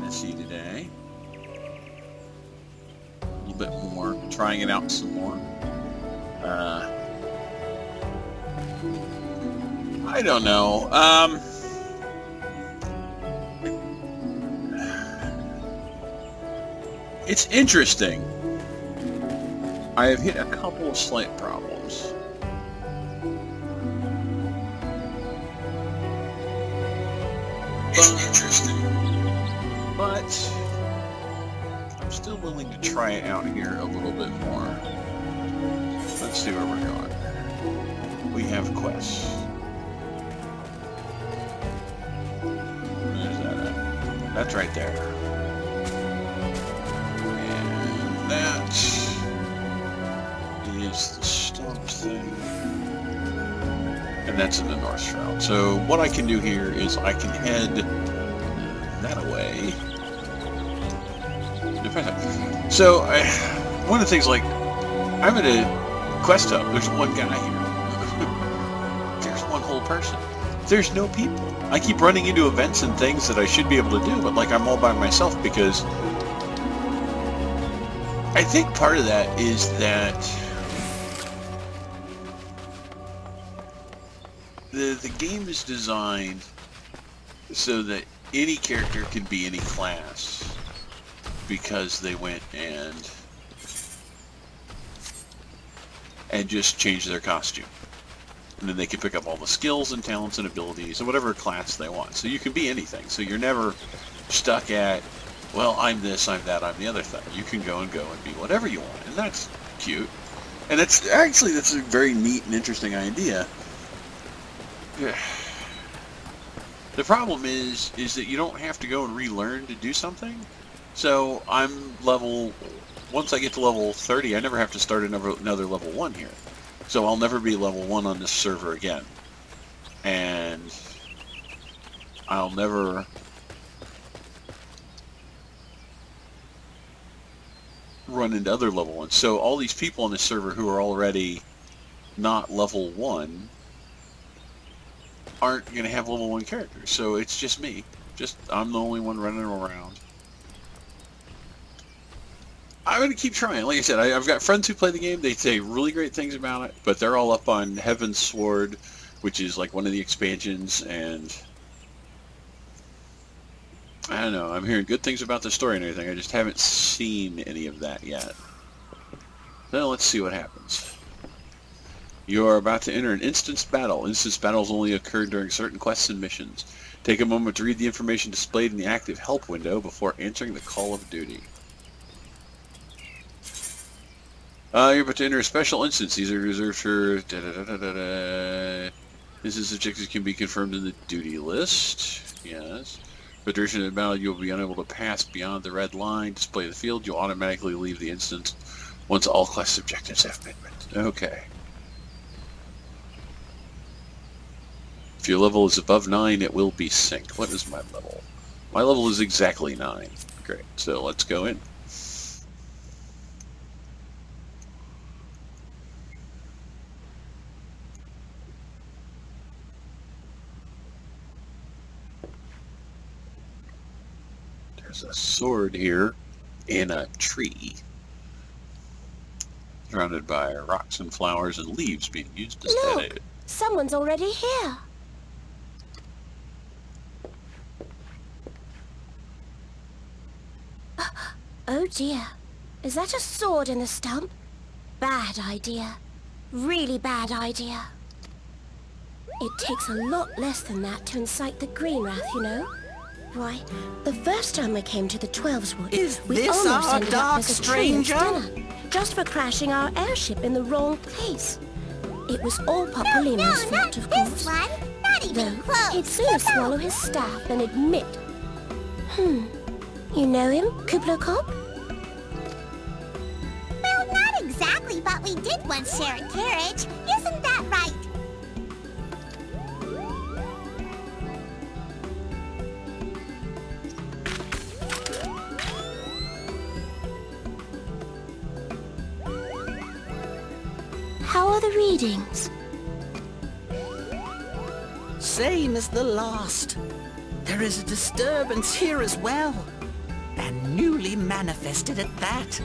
Fantasy today. A little bit more, trying it out some more. I don't know. It's interesting. I have hit a couple of slight problems. It's interesting. But I'm still willing to try it out here a little bit more. Let's see where we're going. We have quests. Where's that at? That's right there. And that is the stump thing. And that's in the North Shroud. So what I can do here is I can head that away. So one of the things, like, I'm at a quest hub. There's one guy here. There's one whole person. There's no people. I keep running into events and things that I should be able to do, but like I'm all by myself because I think part of that is that the game is designed so that any character can be any class because they went and just changed their costume. And then they can pick up all the skills and talents and abilities and whatever class they want. So you can be anything. So you're never stuck at, well, I'm this, I'm that, I'm the other thing. You can go and be whatever you want. And that's cute. And that's a very neat and interesting idea. The problem is that you don't have to go and relearn to do something. So once I get to level 30, I never have to start another level 1 here. So I'll never be level 1 on this server again. And I'll never run into other level 1s. So all these people on this server who are already not level 1 aren't going to have level 1 characters. So it's just me. I'm the only one running around. I'm going to keep trying. Like I said, I've got friends who play the game. They say really great things about it, but they're all up on Heaven's Sword, which is like one of the expansions, and I don't know. I'm hearing good things about the story and everything. I just haven't seen any of that yet. So let's see what happens. You are about to enter an instance battle. Instance battles only occur during certain quests and missions. Take a moment to read the information displayed in the active help window before answering the call of duty. You're about to enter a special instance. These are reserved for Instance objectives can be confirmed in the duty list. Yes. For the duration of the battle, you will be unable to pass beyond the red line. Display the field. You'll automatically leave the instance once all quest objectives have been met. Okay. If your level is above 9, it will be synced. What is my level? My level is exactly 9. Great. So let's go in. There's a sword here in a tree, surrounded by rocks and flowers and leaves being used as head aid. Someone's already here. Oh dear. Is that a sword in the stump? Bad idea. Really bad idea. It takes a lot less than that to incite the green wrath, you know? Why, the first time we came to the 12's Wood, we almost ended up as a stranger just for crashing our airship in the wrong place. It was all Popolino's fault, of course. Not even close. He'd sooner swallow his staff than admit. You know him, Kubla Kop? Well, not exactly, but we did once share a carriage. Isn't that right? How are the readings? Same as the last. There is a disturbance here as well. And newly manifested at that.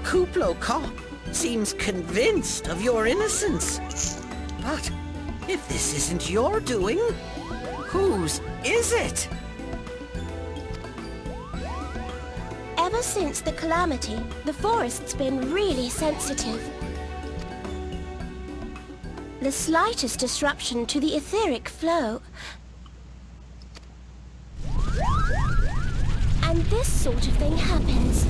Kuplo Cop seems convinced of your innocence. But if this isn't your doing, whose is it? Ever since the calamity, the forest's been really sensitive. The slightest disruption to the etheric flow, and this sort of thing happens.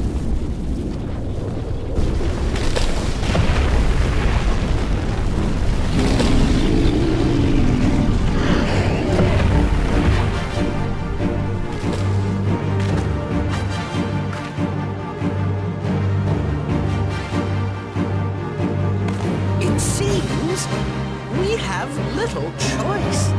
It seems we have little choice.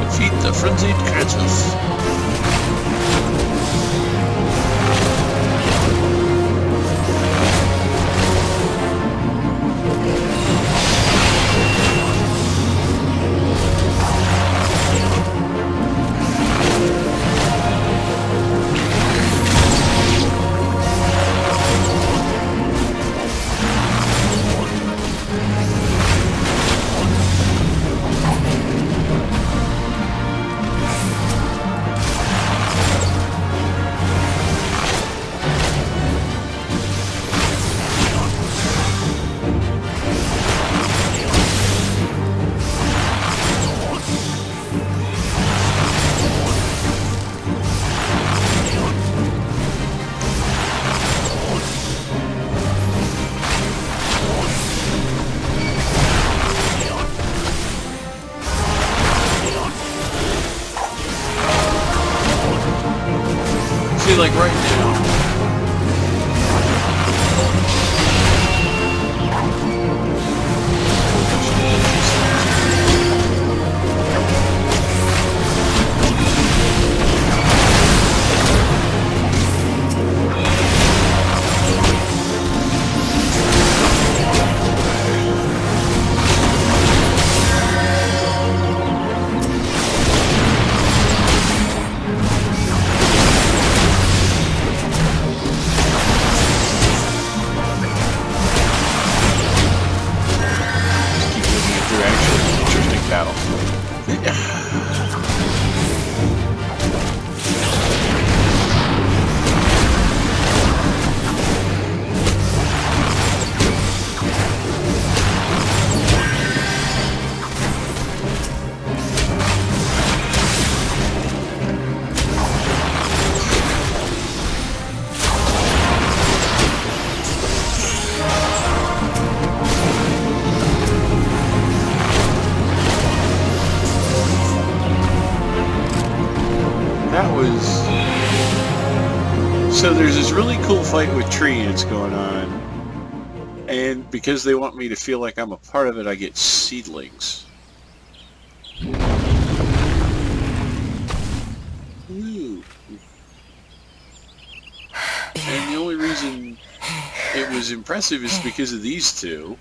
Defeat the frenzied creatures. See, like right now. So there's this really cool fight with tree ants going on, and because they want me to feel like I'm a part of it, I get seedlings. Ooh. And the only reason it was impressive is because of these two.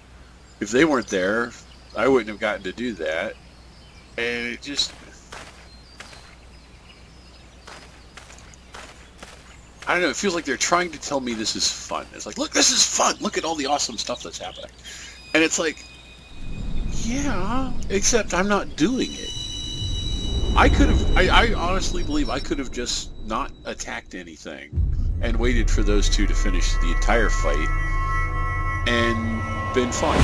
If they weren't there, I wouldn't have gotten to do that. And it just... I don't know, it feels like they're trying to tell me this is fun. It's like, look, this is fun! Look at all the awesome stuff that's happening. And it's like, yeah, except I'm not doing it. I could have, I honestly believe I could have just not attacked anything and waited for those two to finish the entire fight and been fine.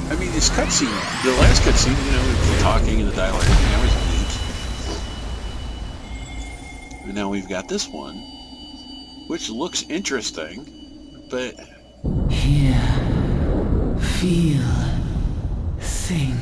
I mean, this cutscene, the last cutscene, you know, the talking and the dialogue, that was neat. And now we've got this one, which looks interesting, but... Hear, feel, think.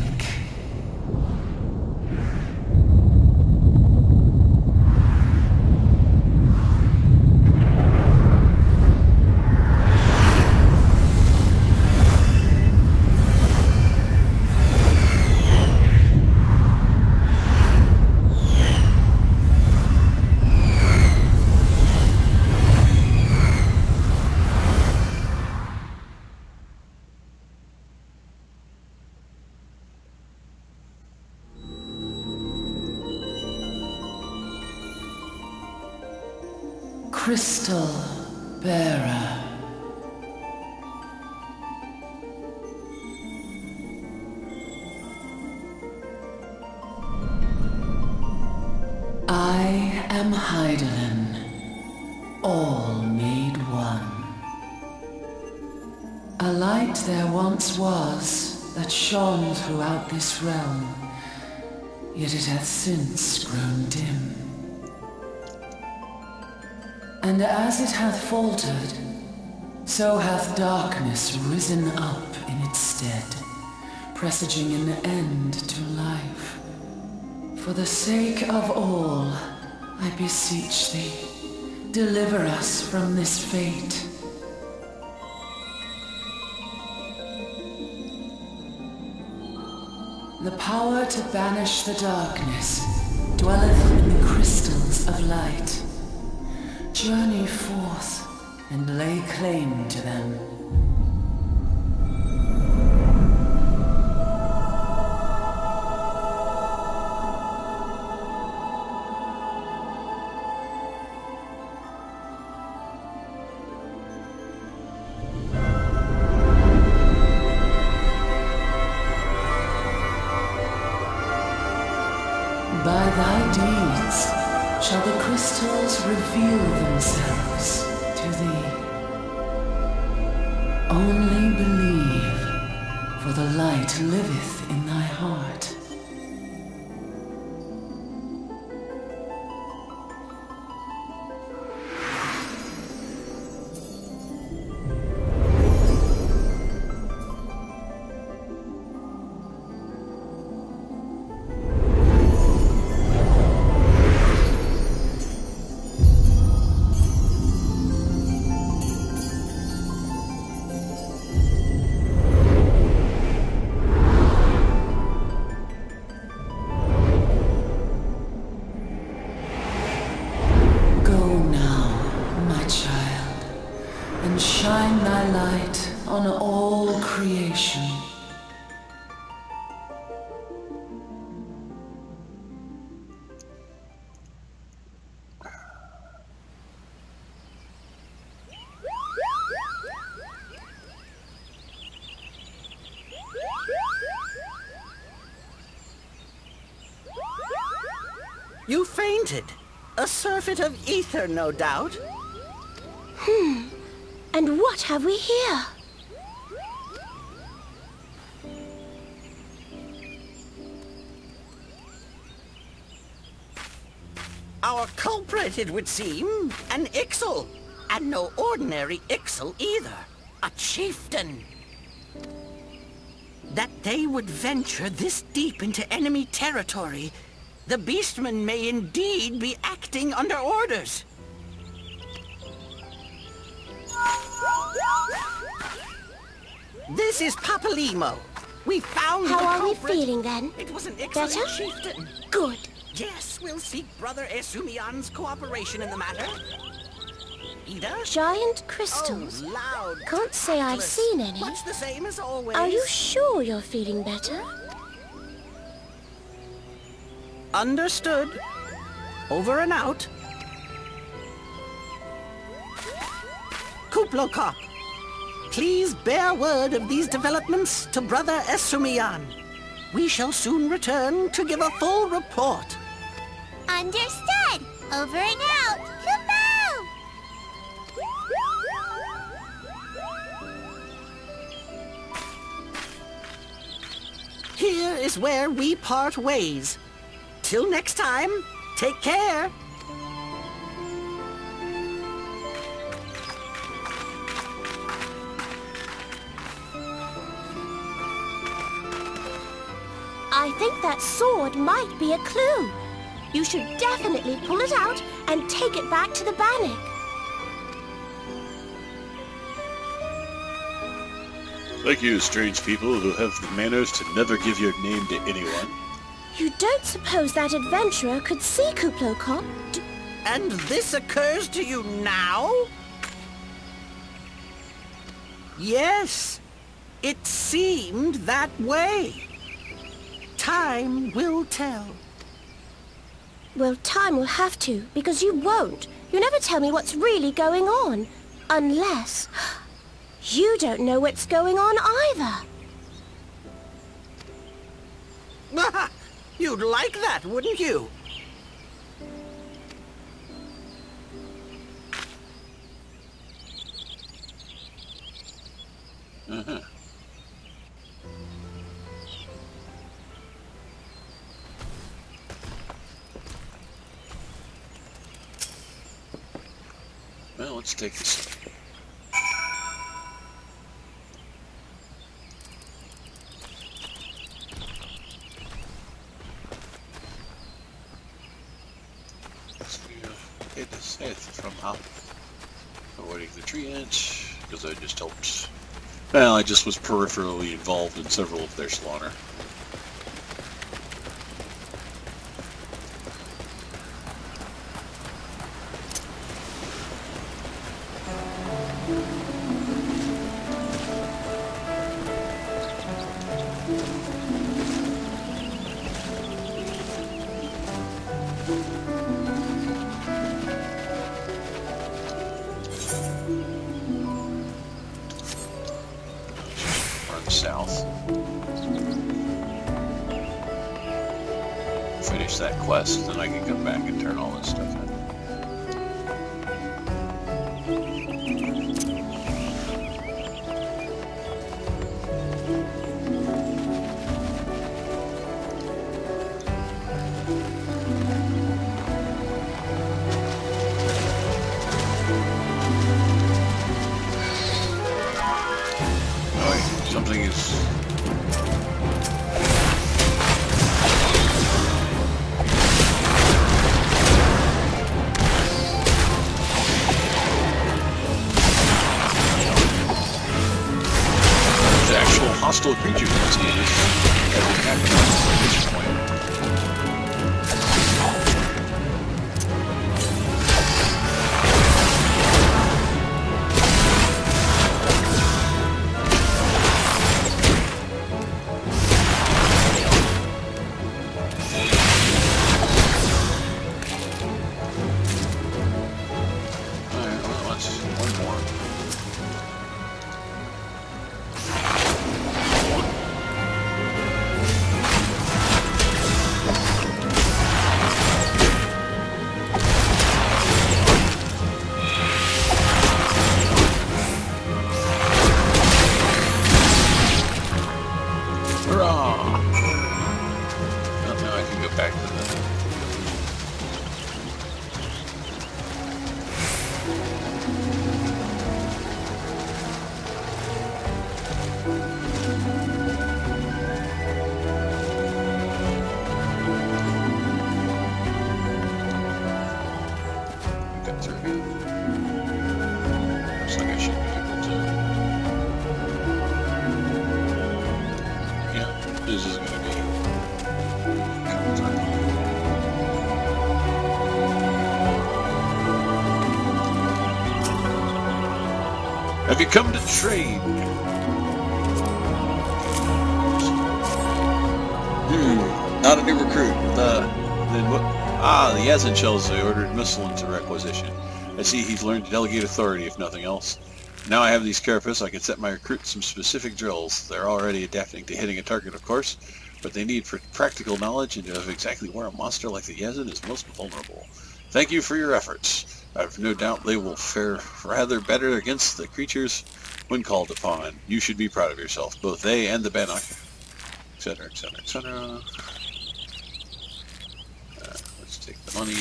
crystal bearer. I am Hydaelyn, all made one. A light there once was that shone throughout this realm, yet it hath since grown dim. And as it hath faltered, so hath darkness risen up in its stead, presaging an end to life. For the sake of all, I beseech thee, deliver us from this fate. The power to banish the darkness dwelleth in the crystals of light. Journey forth and lay claim to them. By thy deeds shall the crystals reveal themselves to thee. Only believe, for the light liveth in thy heart. Shine thy light on all creation. You fainted. A surfeit of ether, no doubt. And what have we here? Our culprit, it would seem, an Ixal. And no ordinary Ixal either. A chieftain. That they would venture this deep into enemy territory, the beastmen may indeed be acting under orders. This is Papalimo. We found the How are we culprit. feeling then? It was an Better? excellent chieftain. Good. Yes, we'll seek Brother Esumian's cooperation in the matter. Ida? Giant crystals. Oh, loud. Can't say I've tactless. seen any. Much the same as always. Are you sure you're feeling better? Understood. Over and out. Kuplokop, please bear word of these developments to Brother Esumian. We shall soon return to give a full report. Understood. Over and out. Kupo! Here is where we part ways. Till next time, take care. I think that sword might be a clue. You should definitely pull it out and take it back to the Bannock. Like you strange people who have the manners to never give your name to anyone. You don't suppose that adventurer could see Kuplokop? And this occurs to you now? Yes, it seemed that way. Time will tell. Well, time will have to, because you won't. You never tell me what's really going on. Unless... you don't know what's going on either. You'd like that, wouldn't you? Uh-huh. Well, let's take this. Hit his head from up, avoiding the tree ants, because I just helped. Well, I just was peripherally involved in several of their slaughter. South. Finish that quest, then I can come back and turn all this stuff in. Something is... There's actual hostile creatures in this game that would happen at this point. Have you come to trade? Not a new recruit. Then what? Ah, the Yazan shells they ordered missile into requisition. I see he's learned to delegate authority, if nothing else. Now I have these carapace, I can set my recruits some specific drills. They're already adapting to hitting a target, of course, but they need for practical knowledge and of exactly where a monster like the Yazan is most vulnerable. Thank you for your efforts. I've no doubt they will fare rather better against the creatures when called upon. You should be proud of yourself, both they and the Bannock, etc., etc., etc. Let's take the money.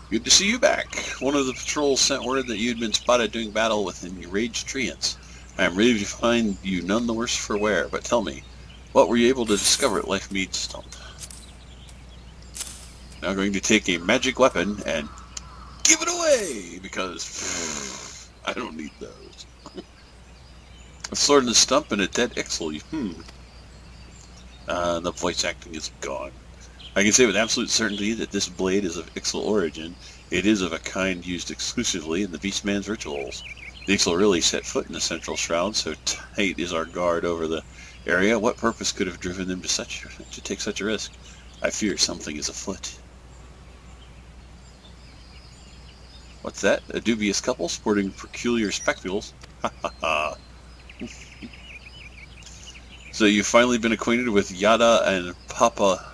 Good to see you back. One of the patrols sent word that you'd been spotted doing battle with enraged treants. I am ready to find you none the worse for wear, but tell me, what were you able to discover at Life Mead Stump? Now going to take a magic weapon and give it away, because I don't need those. A sword in the stump and a dead Ixel. The voice acting is gone. I can say with absolute certainty that this blade is of Ixal origin. It is of a kind used exclusively in the Beastman's rituals. The Ixal really set foot in the central shroud, so tight is our guard over the area. What purpose could have driven them to take such a risk? I fear something is afoot. What's that? A dubious couple sporting peculiar spectacles? Ha ha ha. So you've finally been acquainted with Yada and Papa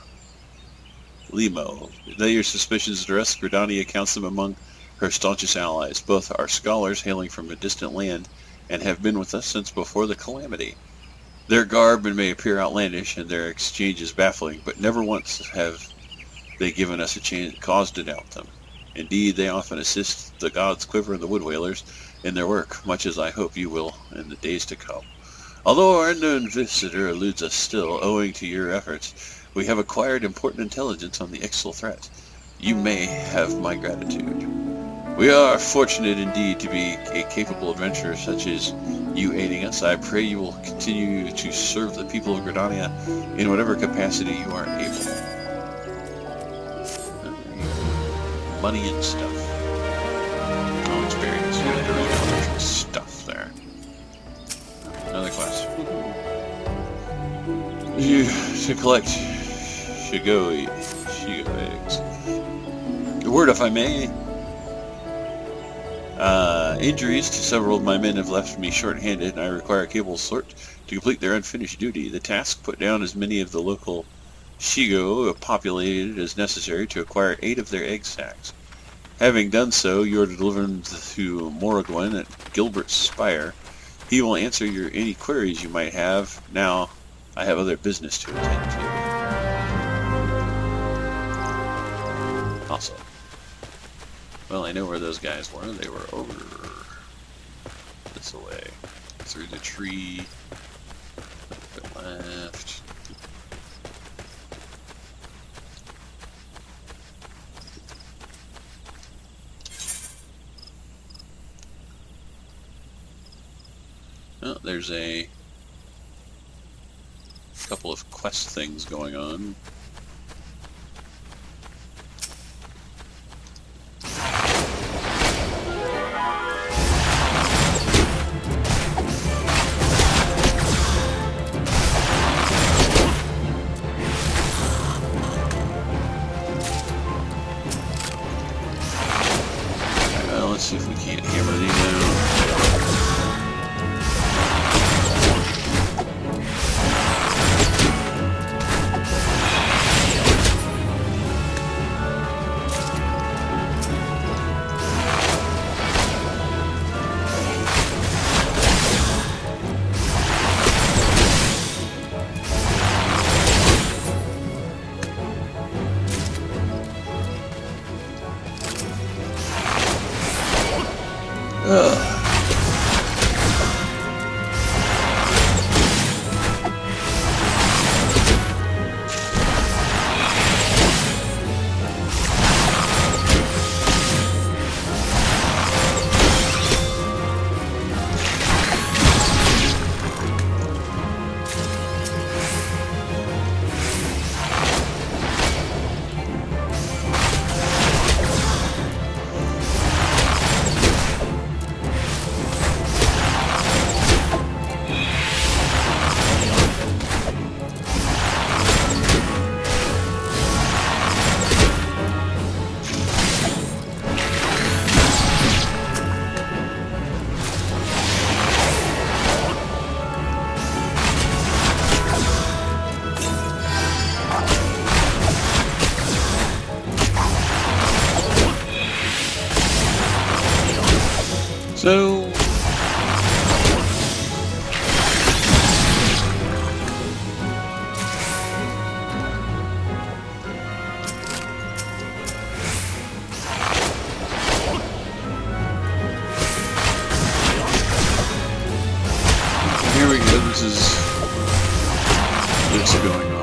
Limo. Lay your suspicions to rest. Gridania counts them among her staunchest allies. Both are scholars hailing from a distant land and have been with us since before the calamity. Their garb may appear outlandish and their exchanges baffling, but never once have they given us a cause to doubt them. Indeed, they often assist the gods Quiver and the Wood Whalers in their work, much as I hope you will in the days to come. Although our unknown visitor eludes us still, owing to your efforts, we have acquired important intelligence on the Ixal threat. You may have my gratitude. We are fortunate indeed to be a capable adventurer such as you aiding us. I pray you will continue to serve the people of Gridania in whatever capacity you are able. Money and stuff. Oh, experience. You have to really go through stuff there. Another quest. To collect Shigo eggs. A word, if I may. Injuries to several of my men have left me short-handed, and I require a capable sort to complete their unfinished duty. The task put down as many of the local Shigo populated as necessary to acquire 8 of their egg sacs. Having done so, you are to deliver them to Morrigan at Gilbert's Spire. He will answer any queries you might have. Now, I have other business to attend to. Also, well, I know where those guys were. They were over this way, through the tree, left. Oh, there's a couple of quest things going on. Let's see if we can't hammer these down. So here we go. This is what's going on.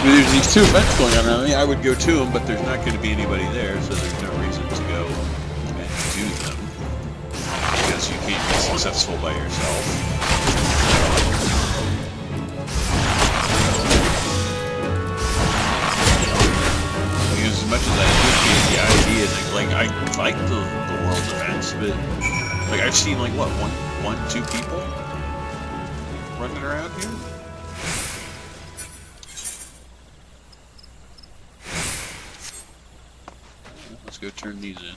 There's these 2 events going on around me. I would go to them, but there's not going to be anybody there, so there's no reason to go and do them. Because you can't successful by yourself. Because as much as I appreciate the idea, like I like the world events, but like I've seen like what one, two people running around here. Let's go turn these in.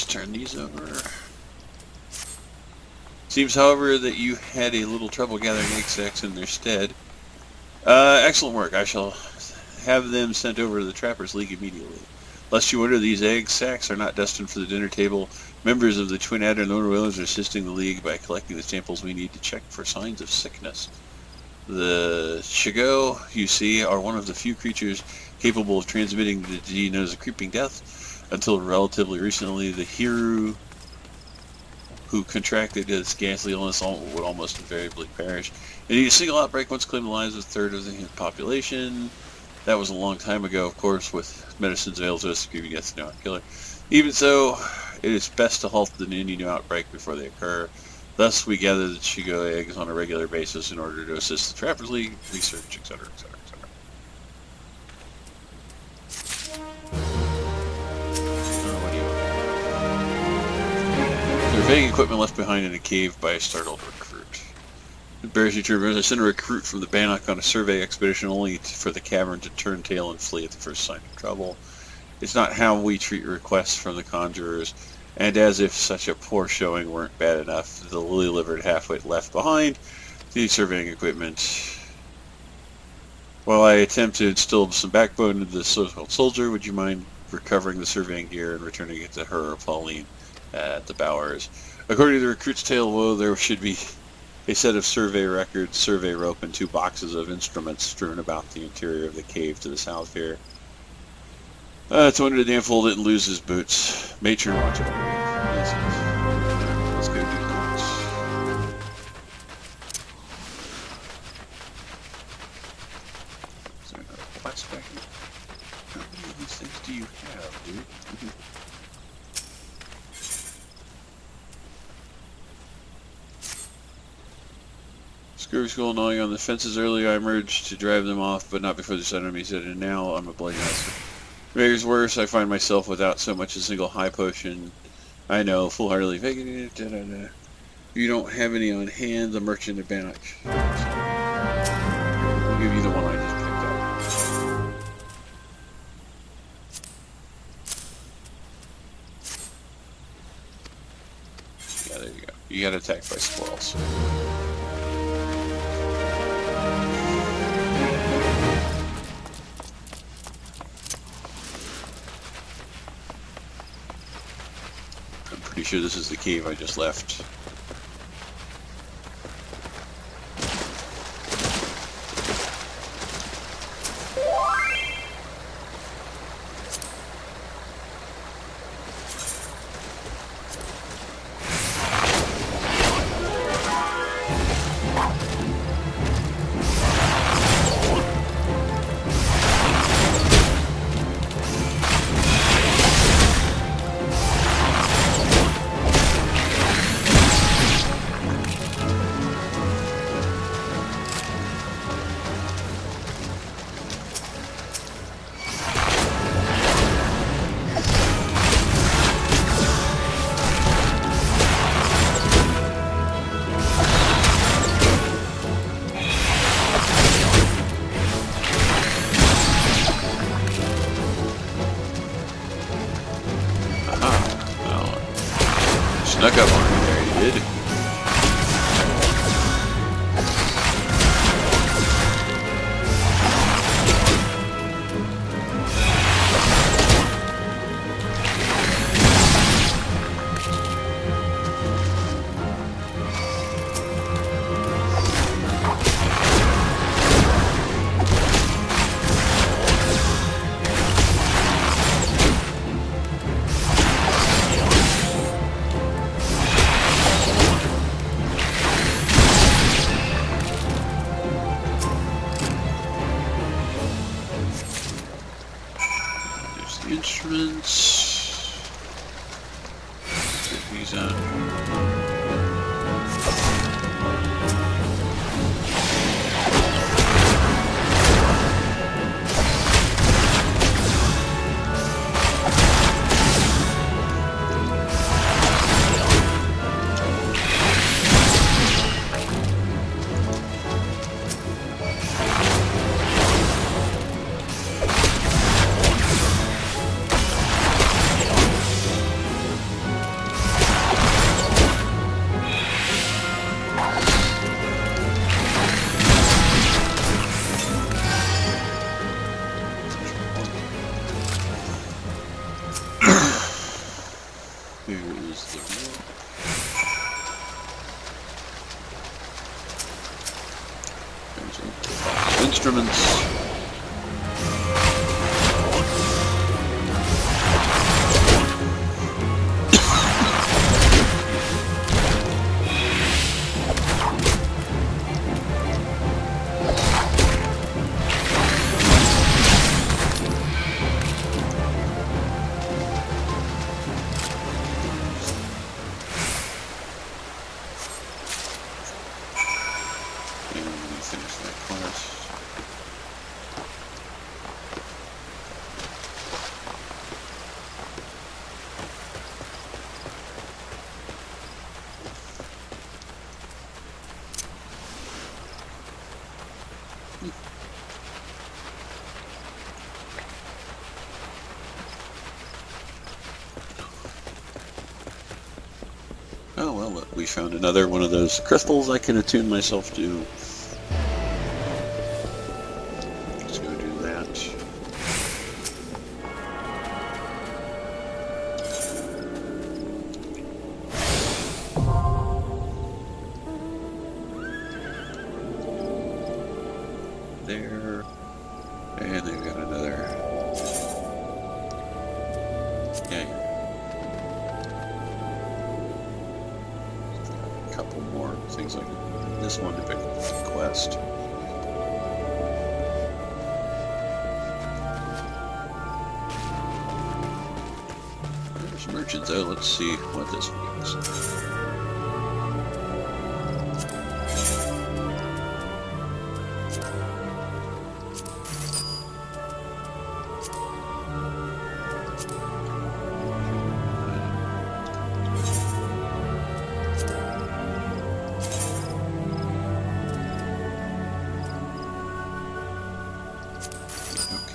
Turn these over. Seems, however, that you had a little trouble gathering egg sacs in their stead. Excellent work. I shall have them sent over to the Trappers League immediately. Lest you wonder, these egg sacs are not destined for the dinner table. Members of the Twin Adder and Lone Whalers are assisting the League by collecting the samples we need to check for signs of sickness. The Shigo, you see, are one of the few creatures capable of transmitting the disease known as a creeping death. Until relatively recently, the Hiru who contracted this ghastly illness would almost invariably perish. And a single outbreak once claimed the lives of a third of the population. That was a long time ago, of course, with medicines available to us, creeping deaths now killer. Even so, it is best to halt any new outbreak before they occur. Thus, we gather the Shigo eggs on a regular basis in order to assist the Trappers League, research, etc., etc. Surveying equipment left behind in a cave by a startled recruit. It bears you to remember, I sent a recruit from the Bannock on a survey expedition only for the cavern to turn tail and flee at the first sign of trouble. It's not how we treat requests from the conjurers, and as if such a poor showing weren't bad enough, the lily-livered halfwit left behind the surveying equipment. While I attempt to instill some backbone into the so-called soldier, would you mind recovering the surveying gear and returning it to her or Pauline at the Bowers? According to the recruit's tale of woe, there should be a set of survey records, survey rope, and 2 boxes of instruments strewn about the interior of the cave to the south here. It's a wonder the damn fool didn't lose his boots. Matron, watch out. Let's go do that. Is there another blast back here? How many of these things do you have, dude? Scurvy Skull gnawing on the fences earlier. I emerged to drive them off, but not before the sun enemies hit, and now I'm a bloody mess. Maker's worse, I find myself without so much as a single high potion. I know, foolhardily faking it. You don't have any on hand, the merchant at Bannock. I'll give you the one I just picked up. Yeah, there you go. You got attacked by squirrels. Pretty sure this is the cave I just left. Snuck up on me there, you did. He's on. Here is the wheel. There's a instruments. Finish that quest. Oh well, look, we found another one of those crystals I can attune myself to. Let's go do that. There. And they've got another. Yeah. Couple more things like this one to pick up the quest. There's merchants though. Let's see what this one is.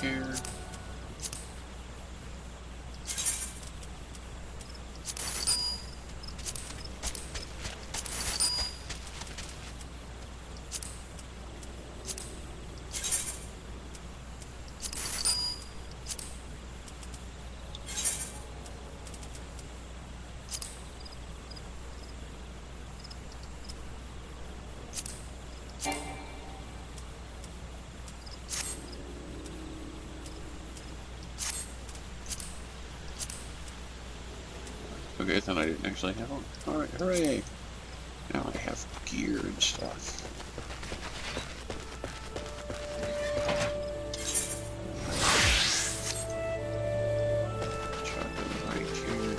Here. Okay, I thought I didn't actually have one. Alright, hooray! Now I have gear and stuff. Chocolate right here.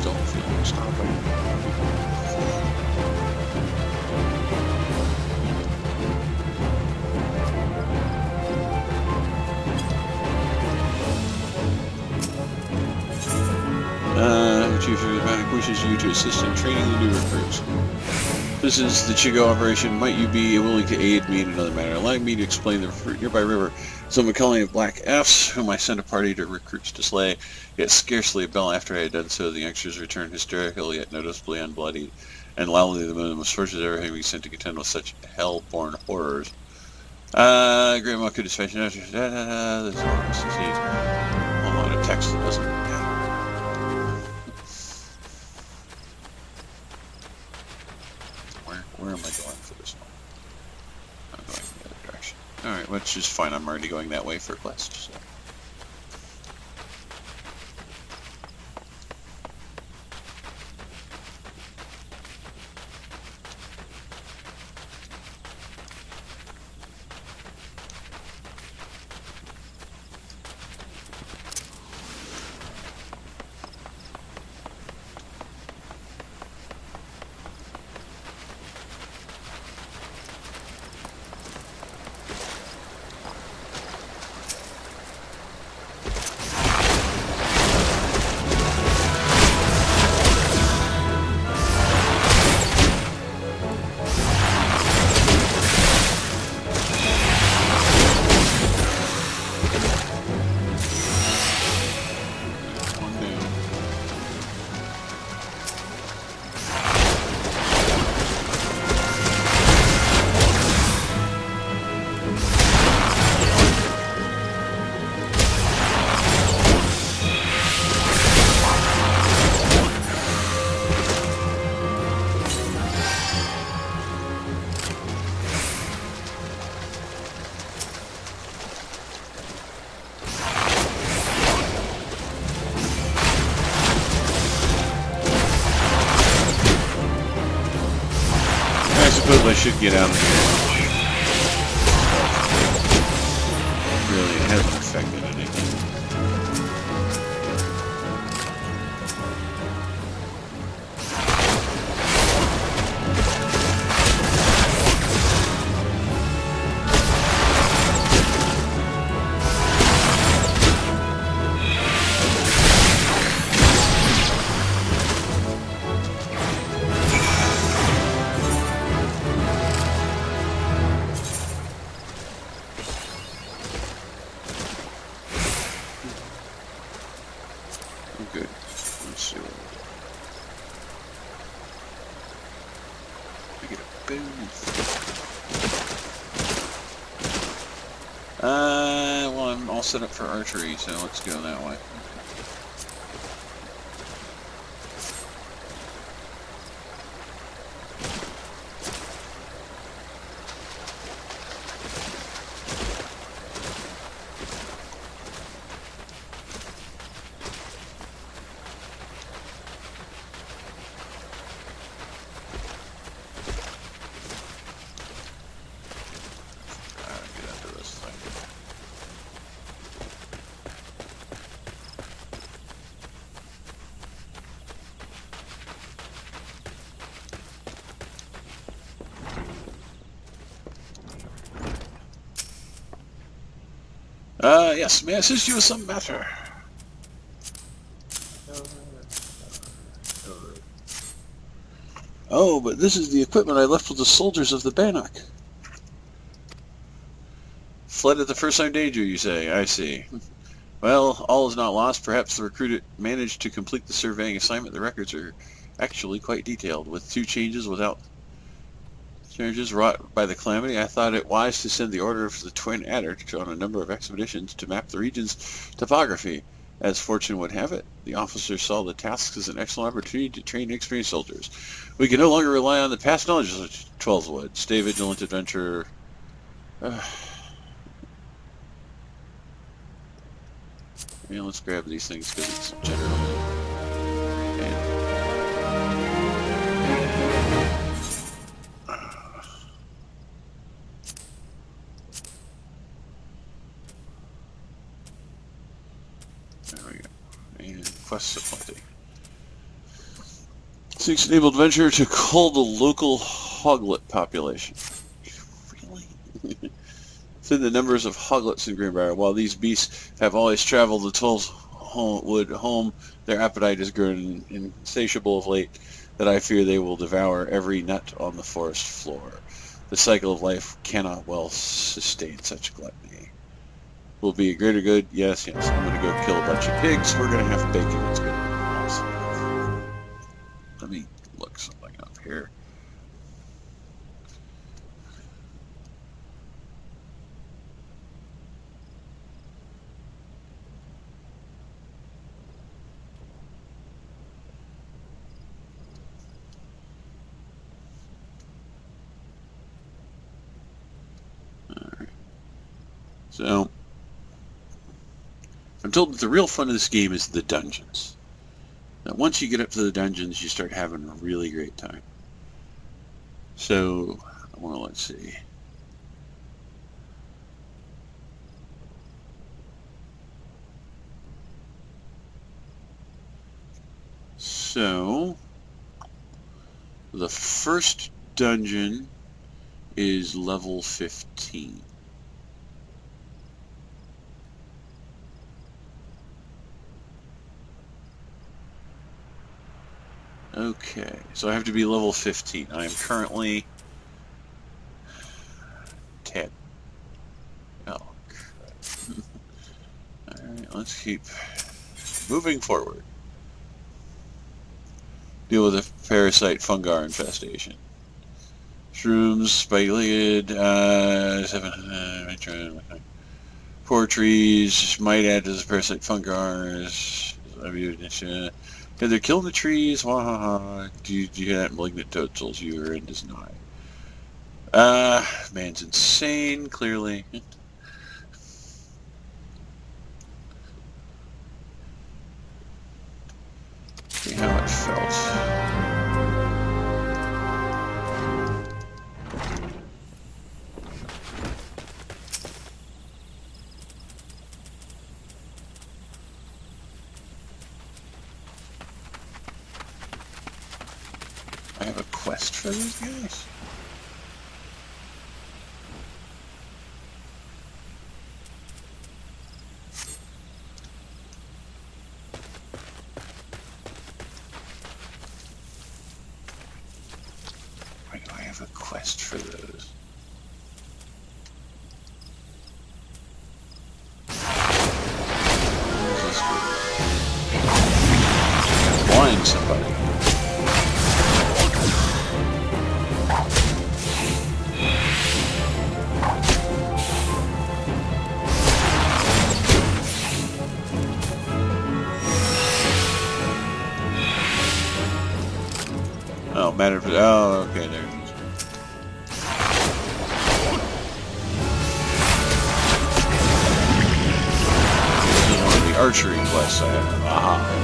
Don't feel like stopping. Chief of Atlantic wishes you to assist in training the new recruits. This is the Chigo operation. Might you be willing to aid me in another matter? Allow me to explain the nearby river. Some colony of Black F's, whom I sent a party to recruits to slay. Yet scarcely a bell after I had done so, the youngsters returned hysterical, yet noticeably unbloodied, and loudly the most forces ever having been sent to contend with such hell-born horrors. Grandma could dispatch there's a lot of text that doesn't matter. Where am I going for this one? I'm going the other direction. Alright, which is fine. I'm already going that way for quest. So. should get out of here. Really, it hasn't affected anything. Good. Let's see what I get a bonus. Well, I'm all set up for archery, so let's go that way. Yes, may I assist you with some matter? Oh, but this is the equipment I left with the soldiers of the Bannock. Fled at the first sign of danger, you say? I see. Well, all is not lost. Perhaps the recruit managed to complete the surveying assignment. The records are actually quite detailed, with 2 changes wrought by the calamity. I thought it wise to send the order for the Twin Adder on a number of expeditions to map the region's topography. As fortune would have it, the officer saw the tasks as an excellent opportunity to train experienced soldiers. We can no longer rely on the past knowledge of Twelveswood. Stay vigilant, adventurer. Yeah, let's grab these things because it's general. There we go. And quests aplenty. Seeks enabled adventurer to cull the local hoglet population. Really? Within the numbers of hoglets in Greenbrier, while these beasts have always traveled the Twelveswood home, their appetite has grown insatiable of late, that I fear they will devour every nut on the forest floor. The cycle of life cannot well sustain such gluttony. Will be a greater good? Yes. I'm going to go kill a bunch of pigs. We're going to have bacon. It's going to be awesome. Let me look something up here. Alright. So, I'm told that the real fun of this game is the dungeons. Now, once you get up to the dungeons, you start having a really great time. So, let's see. So, the first dungeon is level 15. Okay, so I have to be level 15. I am currently 10. Oh, crap. Alright, let's keep moving forward. Deal with a parasite fungar infestation. Shrooms, spike-legged, 7 poor trees, might add to the parasite fungars. They're killing the trees. Wahaha. Do you have malignant totals? Urine does not. Man's insane, clearly. See how it felt. quest for these guys? Why do I have a quest for those? Blind somebody. Oh, matter of, oh, okay, there it is. This is one of the archery quests I have. Aha.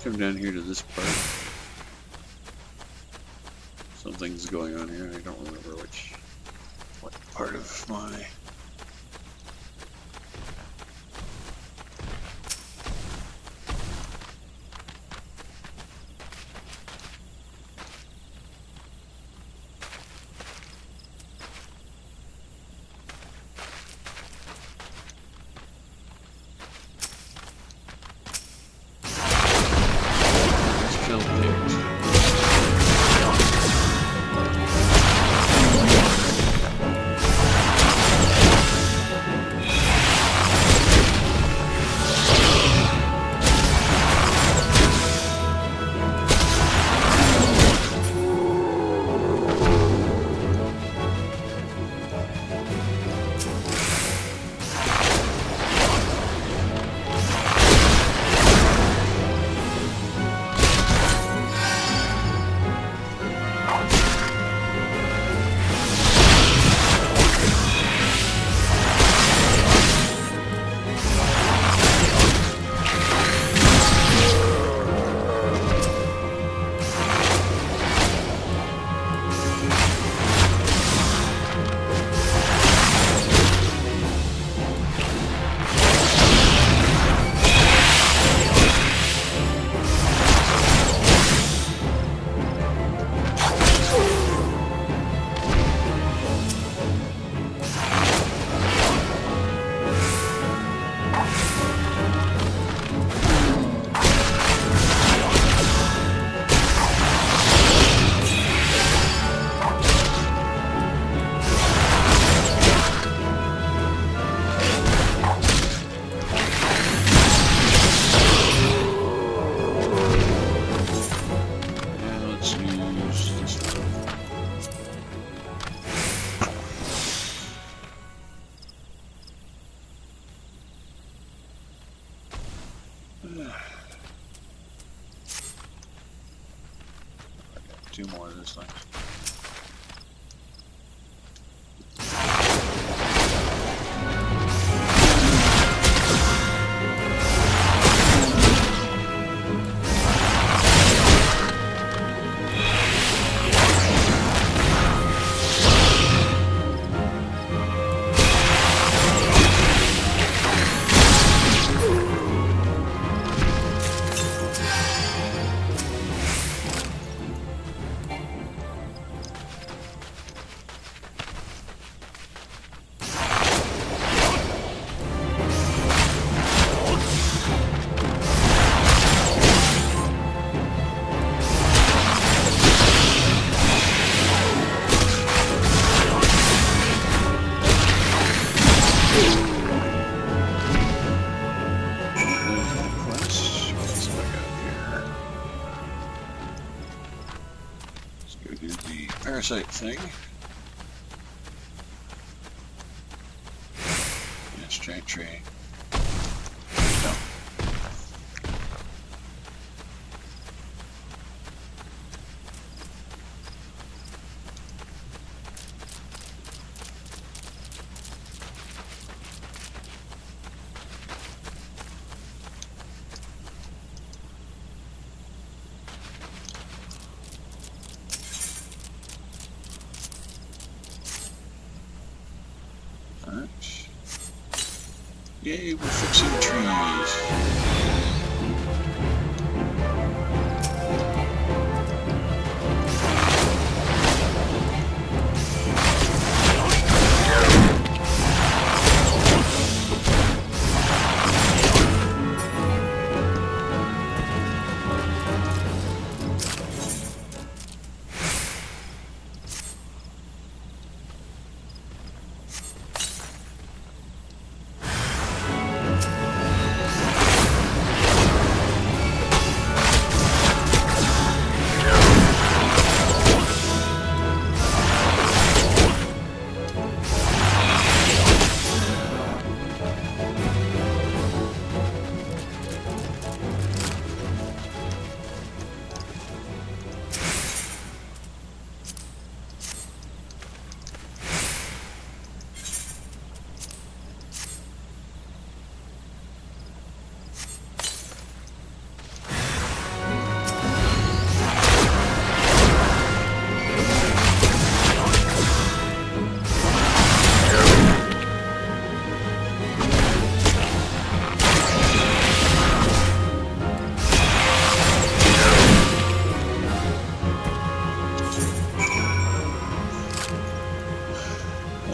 Come down here to this part. Something's going on here. I don't remember what part of my... Two more of this thing. Parasite thing. Yes, giant tree. No. Alright. Yay, we're fixing trees.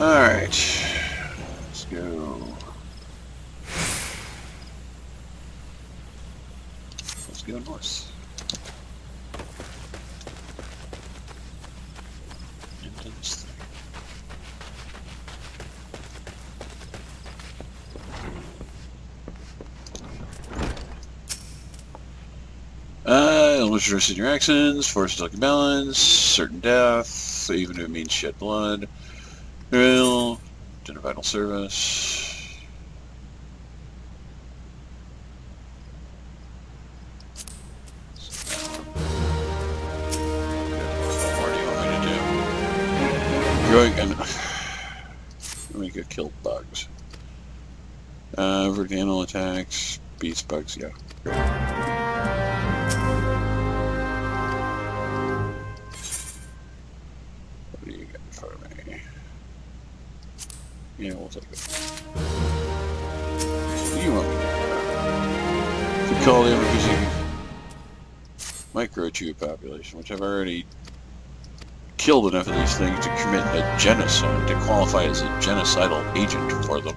Alright, let's go. Let's go north. Into this thing. Illusions in your actions, forces like balance, certain death, even if it means shed blood. Well, dinner vital service. What do you want me to do? Growing and we could kill bugs. Avert animal attacks, beast bugs, yeah. What do you got in front of me? Yeah, we'll take it. What do you want me to do? To call the ever-busy microchip population, which I've already killed enough of these things to commit a genocide, to qualify as a genocidal agent for them.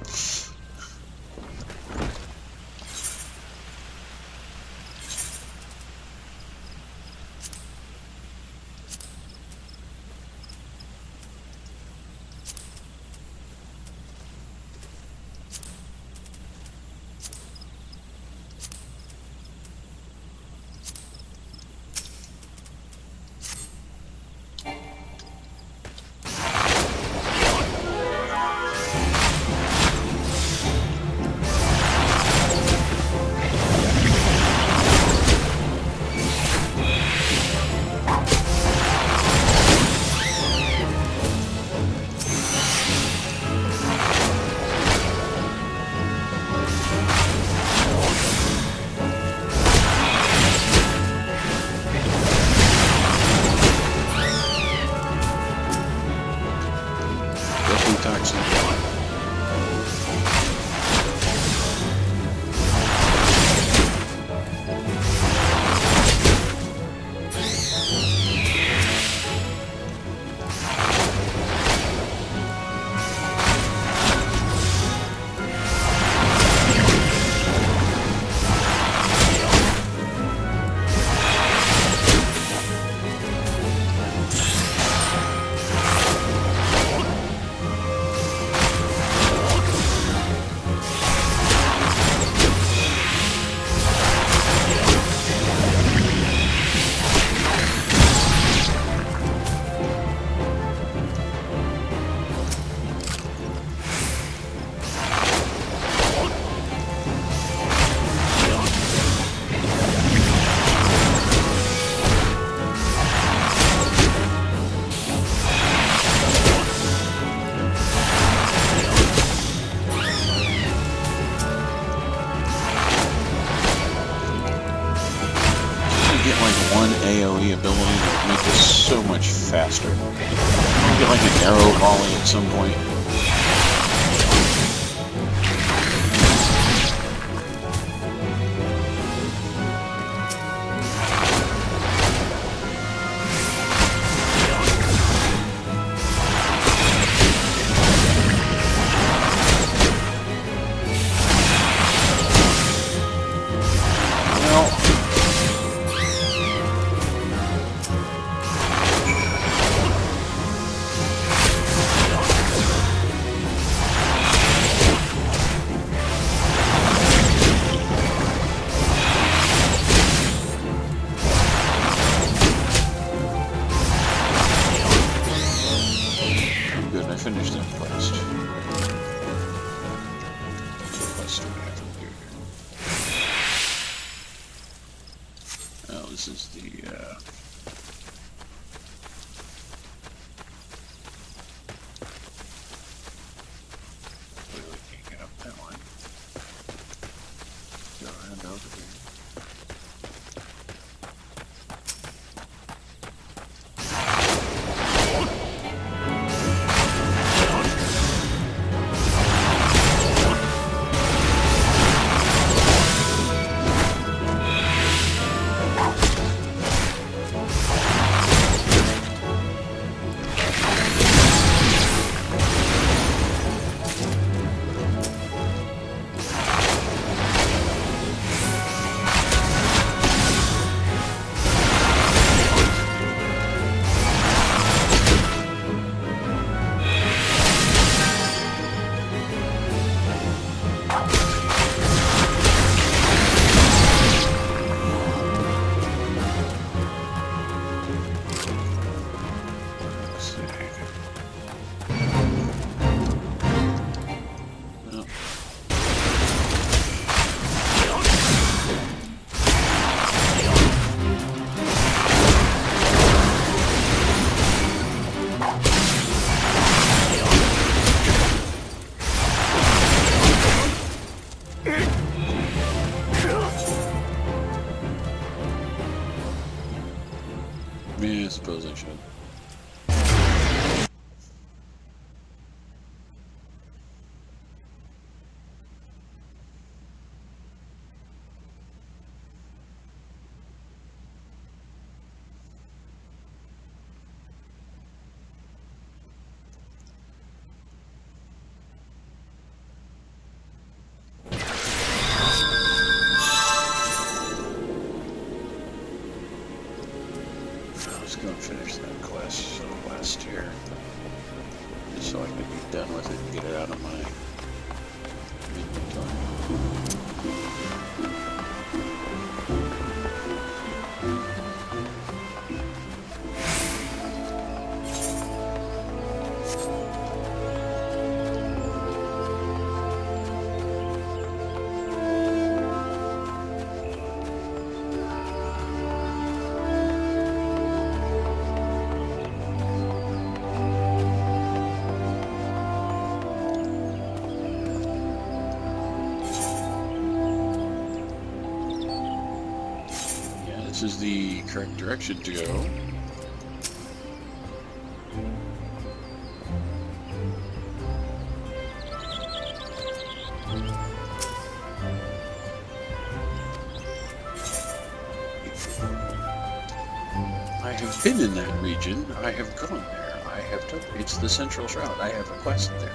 one AoE ability that would make this so much faster. Maybe like an arrow volley at some point. This is the, clearly can't get up that one. Go around over here. Yeah, I suppose I should. Let's go and finish that quest last year, just so I can be done with it and get it out of my inventory. This is the correct direction to go. I have been in that region. I have gone there. I have done. It's the Central Shroud. I have a quest there.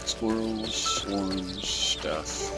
Squirrels, swarms, stuff.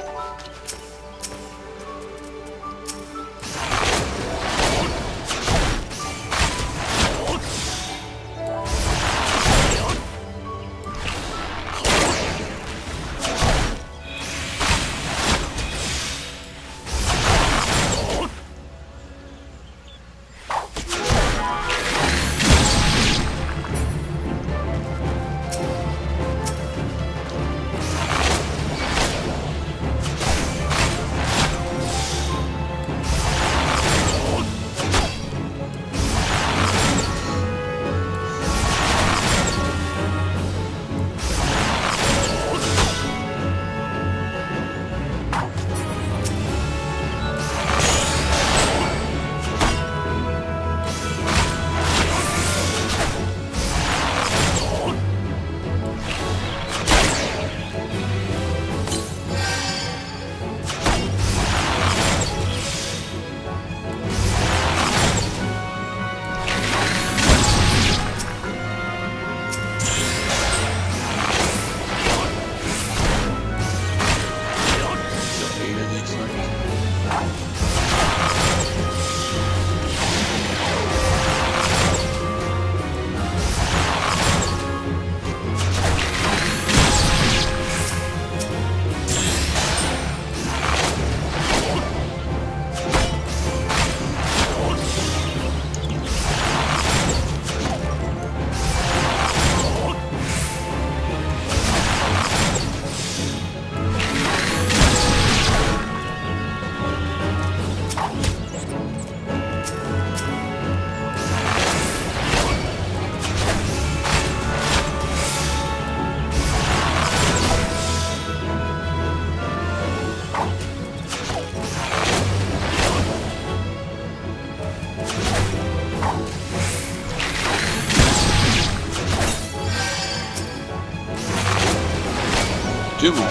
Two more.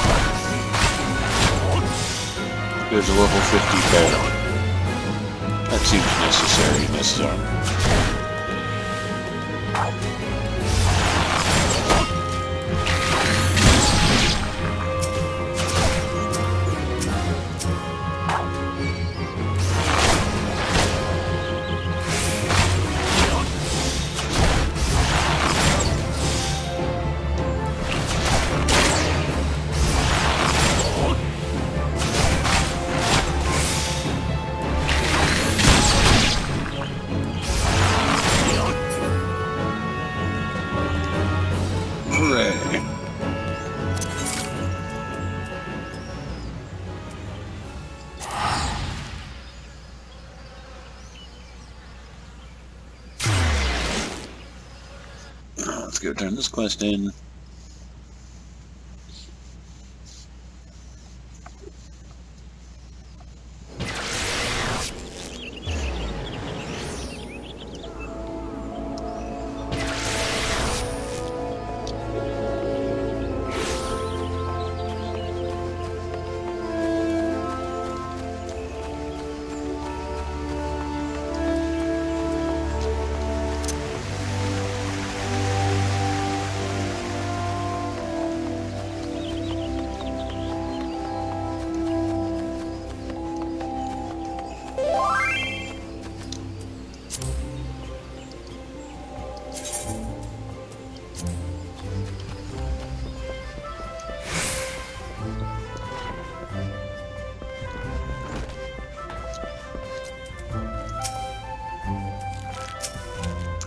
There's a level 50 bed on. That seems necessary in this zone. Let's go turn this quest in.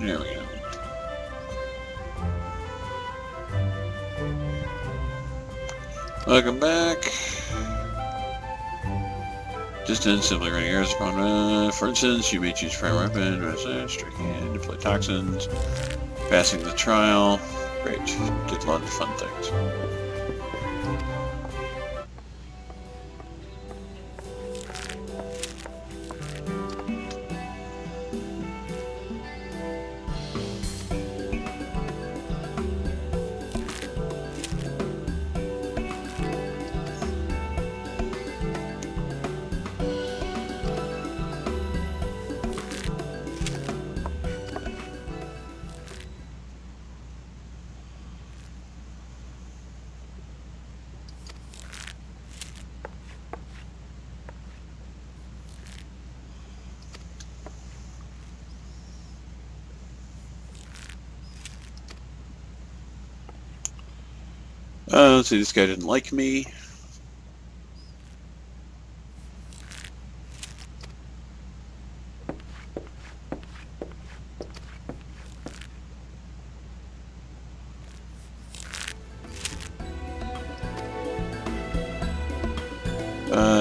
There we go. Welcome back. Distance, simply running arrows upon, for instance, you may choose primary weapon, strike hand, deploy toxins, passing the trial. Great. Did a lot of fun things. Let's see, this guy didn't like me.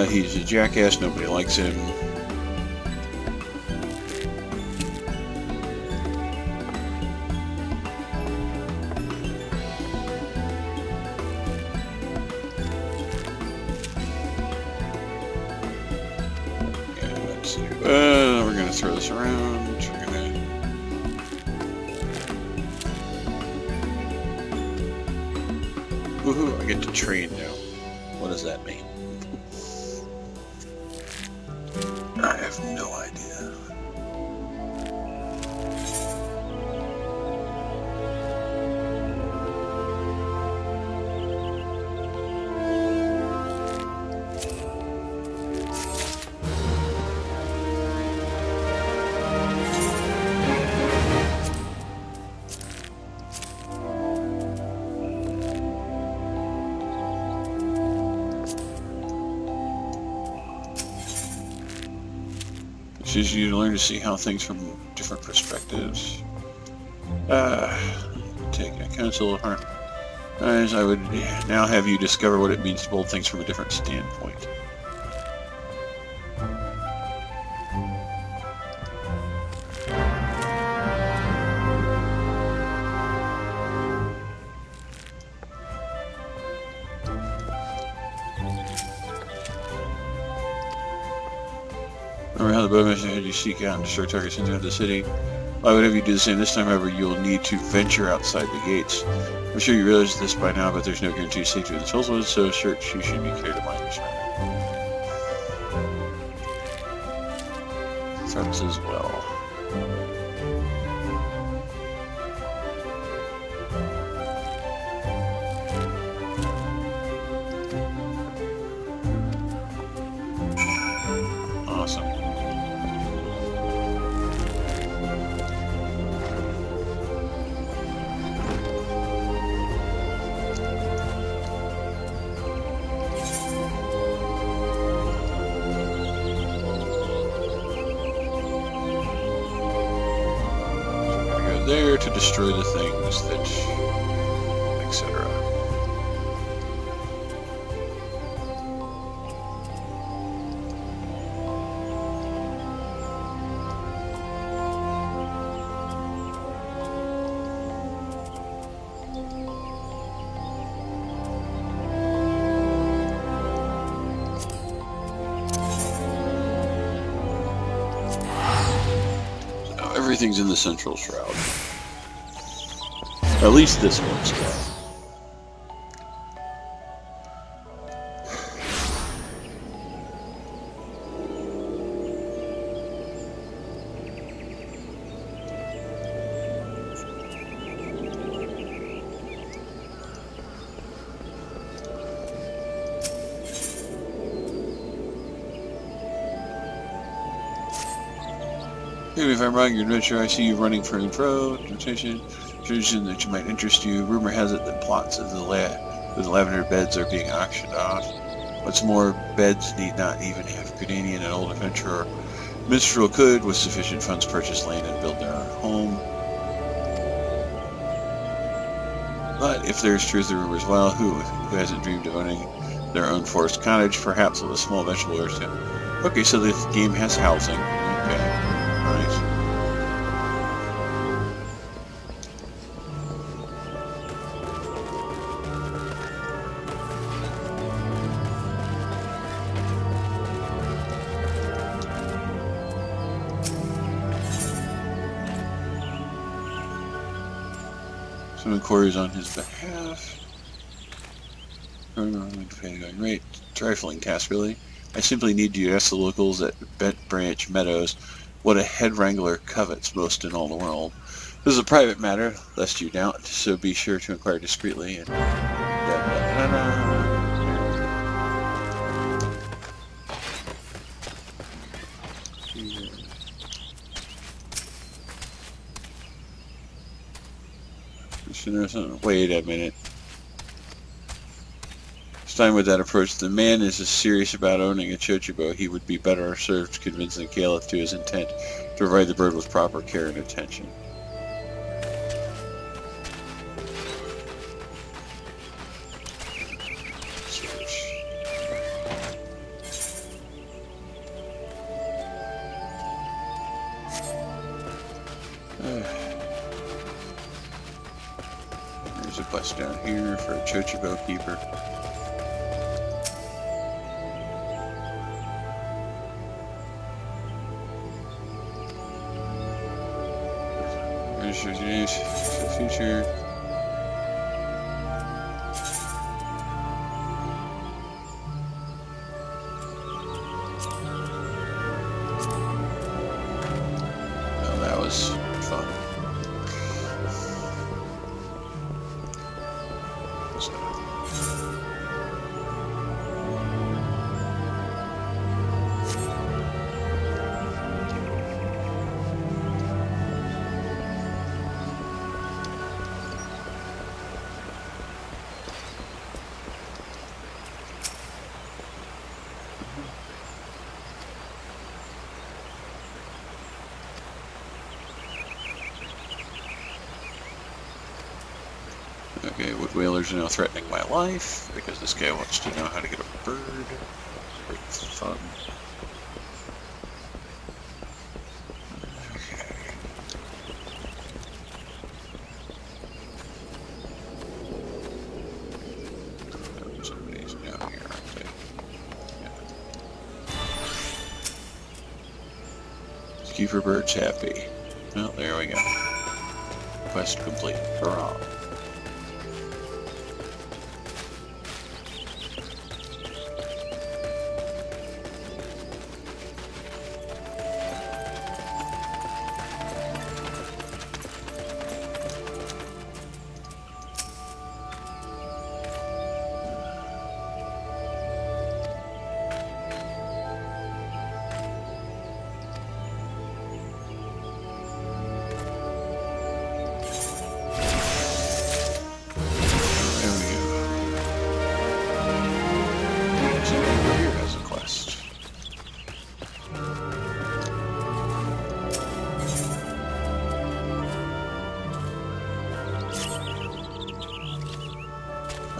He's a jackass, nobody likes him. Let's see. We're gonna throw this around. We're gonna... Woohoo, I get to train now. What does that mean? I have no idea. Teaches you to learn to see how things from different perspectives. Take a counsel of heart. As I would now have you discover what it means to behold things from a different standpoint. Remember how the bowmaster had you seek out and destroy targets inside the city? I would have you do the same this time, however, you'll need to venture outside the gates. I'm sure you realize this by now, but there's no guarantee of safety with the Chosen, so search you should be clear to my understanding. Threats as well. Awesome. There to destroy the things that, etc. So everything's in the central shroud. At least this one's good. Maybe if I'm wrong, your adventure, I see you running for and fro, notation that you might interest you. Rumor has it that plots of the lavender beds are being auctioned off. What's more, beds need not even have Gudanian, an old adventurer, minstrel could, with sufficient funds, purchase land and build their own home. But if there's truth to rumors, well, who hasn't dreamed of owning their own forest cottage, perhaps with a small vegetable or two? Okay, so the game has housing. Okay, nice. Some inquiries on his behalf. Right, trifling task really. I simply need you to ask the locals at Bent Branch Meadows what a head wrangler covets most in all the world. This is a private matter, lest you doubt, so be sure to inquire discreetly and wait a minute. Stein with that approach, the man is as serious about owning a chochibo. He would be better served convincing Caliph to his intent to provide the bird with proper care and attention. There's a bus down here for a chochibo keeper. There's the future. Oh, that was fun. Okay, wood whalers are now threatening my life because this guy wants to know how to get a bird. Great fun. Okay. Oh, somebody's down here, aren't they? Yeah. Keep your birds happy. Well, there we go. Quest complete. Hurrah.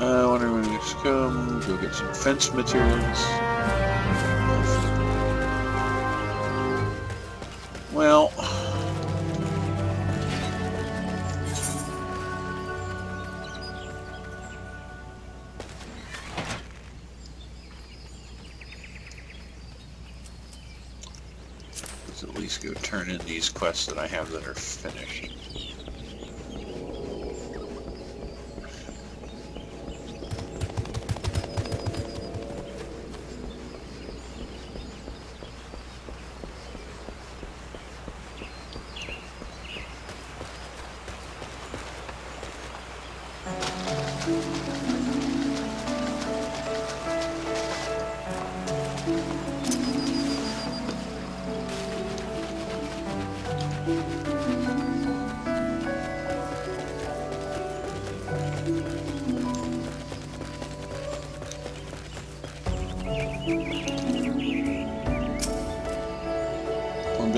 I wonder when XCOM, go get some fence materials. Well, let's at least go turn in these quests that I have that are finished.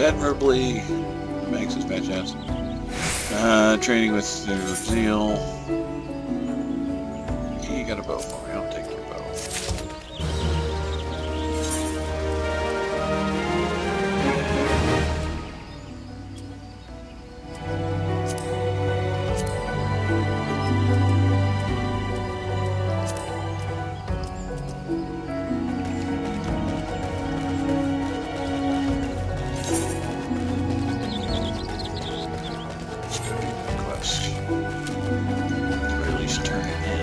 Admirably, Max is fantastic. Training with zeal. You got a bow for me, I'll take your bow. Or at least turn it in.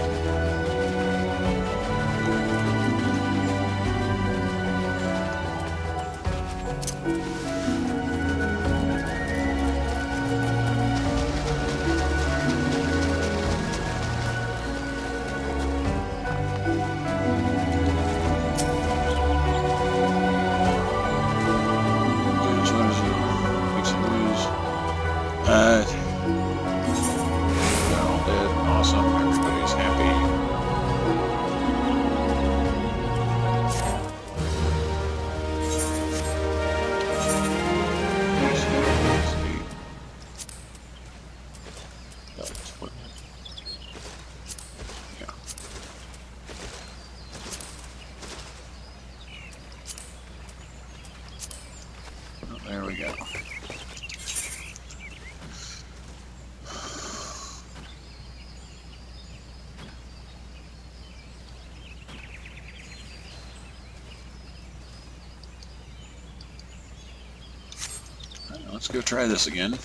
let's go try this again.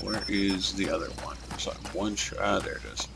Where is the other one? So one shot. Ah, there it is.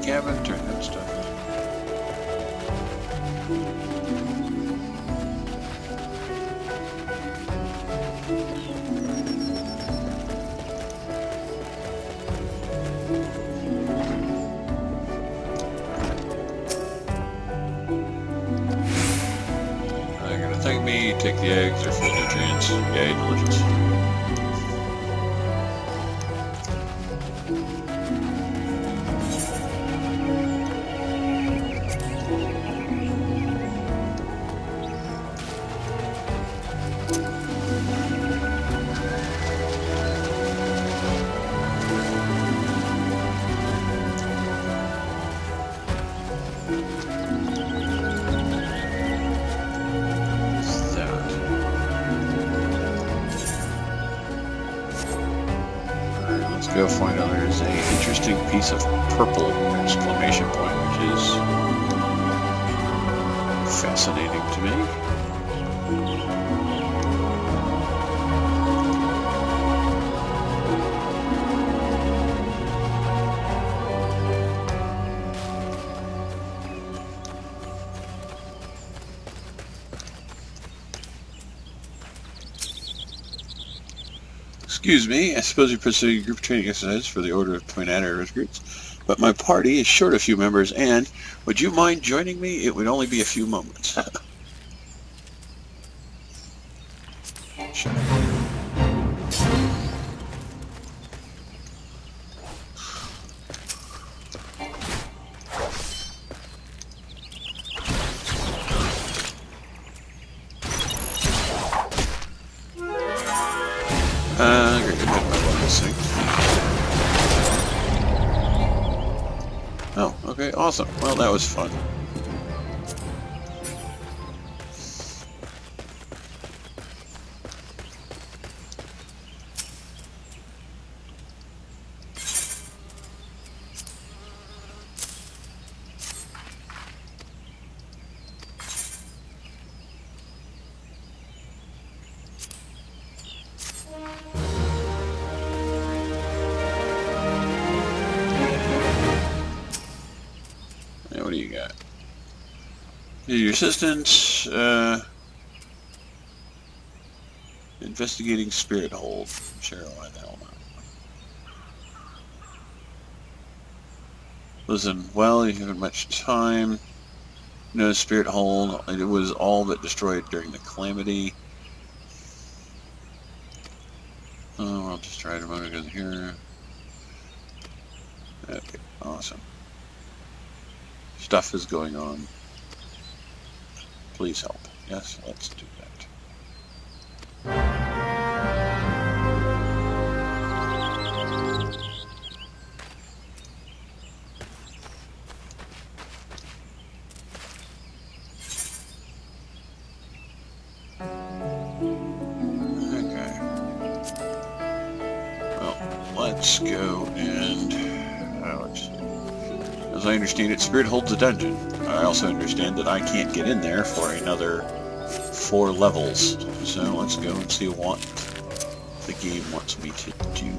Cabin, turn that stuff. They're gonna thank me, take the eggs, they're full of nutrients. Yay, delicious. Go find out there's a interesting piece of purple exclamation point, which is fascinating to me. Excuse me, I suppose you're pursuing group training exercises for the Order of Twin Adder recruits, but my party is short a few members, and would you mind joining me? It would only be a few moments. Sure. Great, I had my level sync. Oh, okay, awesome. Well, that was fun. What do you got? Your assistant, investigating spirit hold. Sure, why the hell not? Listen, well, you haven't much time. No spirit hold. It was all but destroyed during the calamity. Oh, I'll just try to run it in here. Okay, awesome. Stuff is going on. Please help. Yes, let's do that. Okay. Well, let's go and let's see. As I understand it, Spirit holds a dungeon. I also understand that I can't get in there for another 4 levels. So let's go and see what the game wants me to do.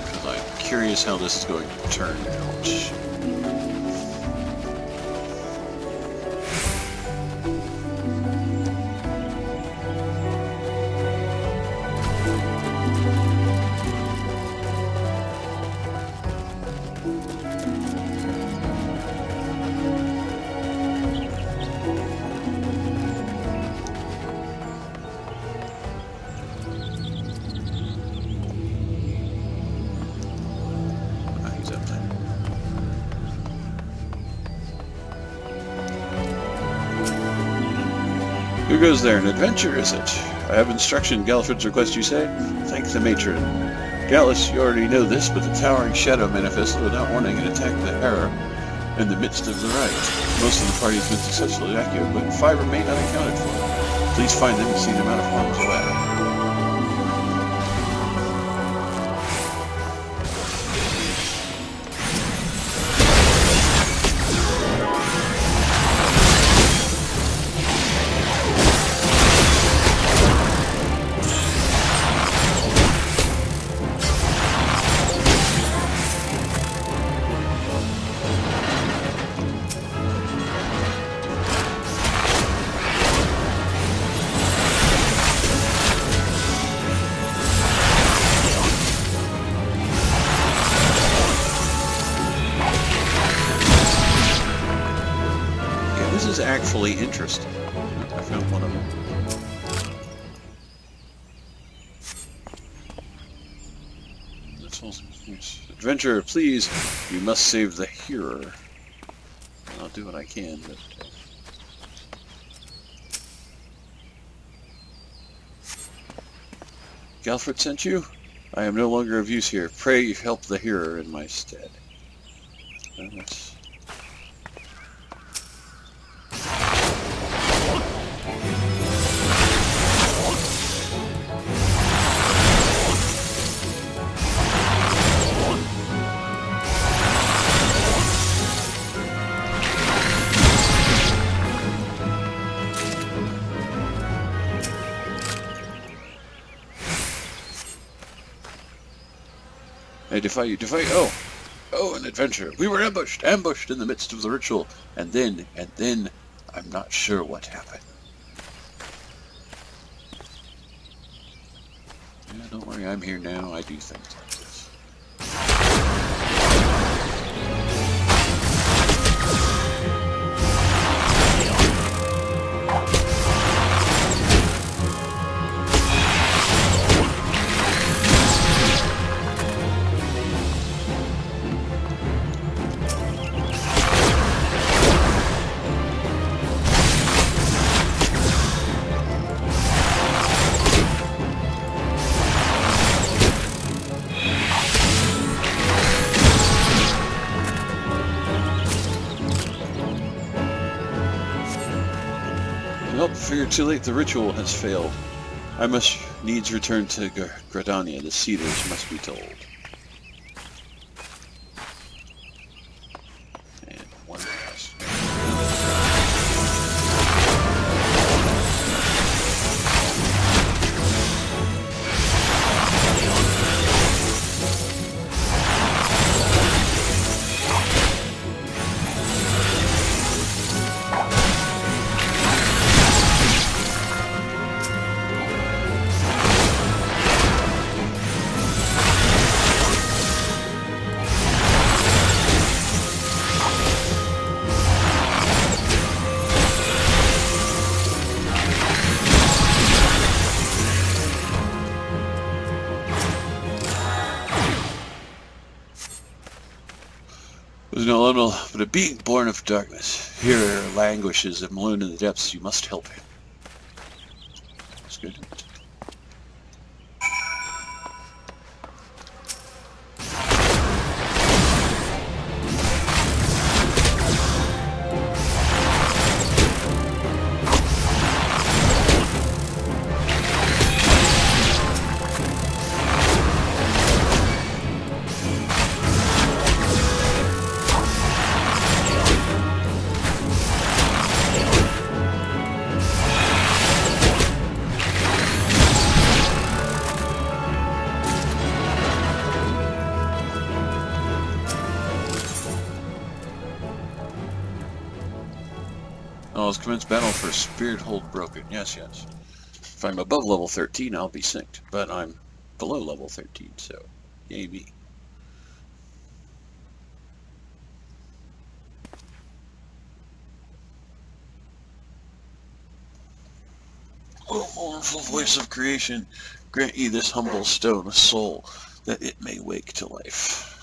Because I'm curious how this is going to turn out. Who goes there? An adventure, is it? I have instruction. Gallifred's request, you say? Thank the matron. Gallus, you already know this, but the towering shadow manifested without warning and attacked the Hera in the midst of the riot. Most of the party has been successfully evacuated, but 5 remain unaccounted for. Please find them and see them out of harm's way. Actually interesting. I found one of them. Adventurer, please, you must save the hearer. I'll do what I can, but Galfred sent you? I am no longer of use here. Pray help the hearer in my stead. That's... I defy you, defy you. Oh, an adventure. We were ambushed in the midst of the ritual. And then, I'm not sure what happened. Yeah, don't worry, I'm here now. I do things like this. Nope, fear too late, the ritual has failed. I must needs return to Gradania, the Cedars must be told. And one last. Was no animal, but a being born of darkness. Here languishes and alone in the depths. You must help him. That's good. Let's commence battle for Spirit Hold Broken. Yes, yes. If I'm above level 13, I'll be synced. But I'm below level 13, so yay me. Oh, mournful voice of creation, grant ye this humble stone a soul, that it may wake to life.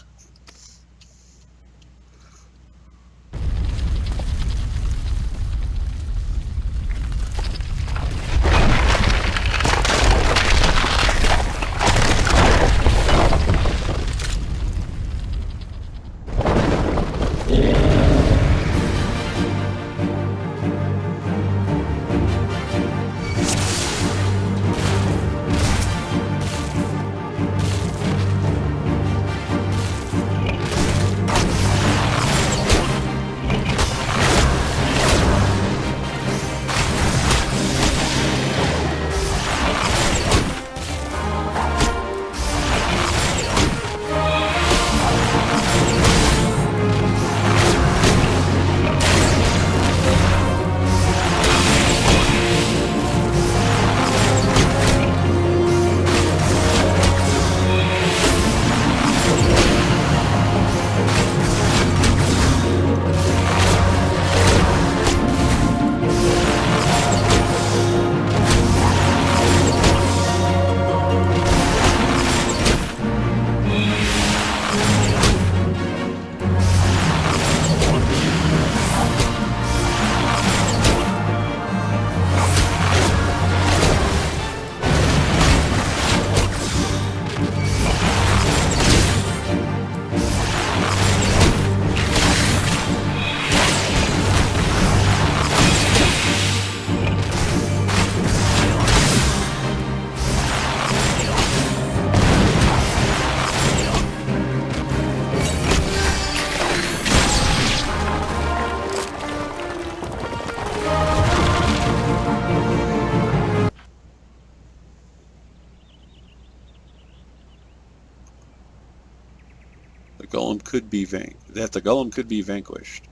the golem could be vanquished.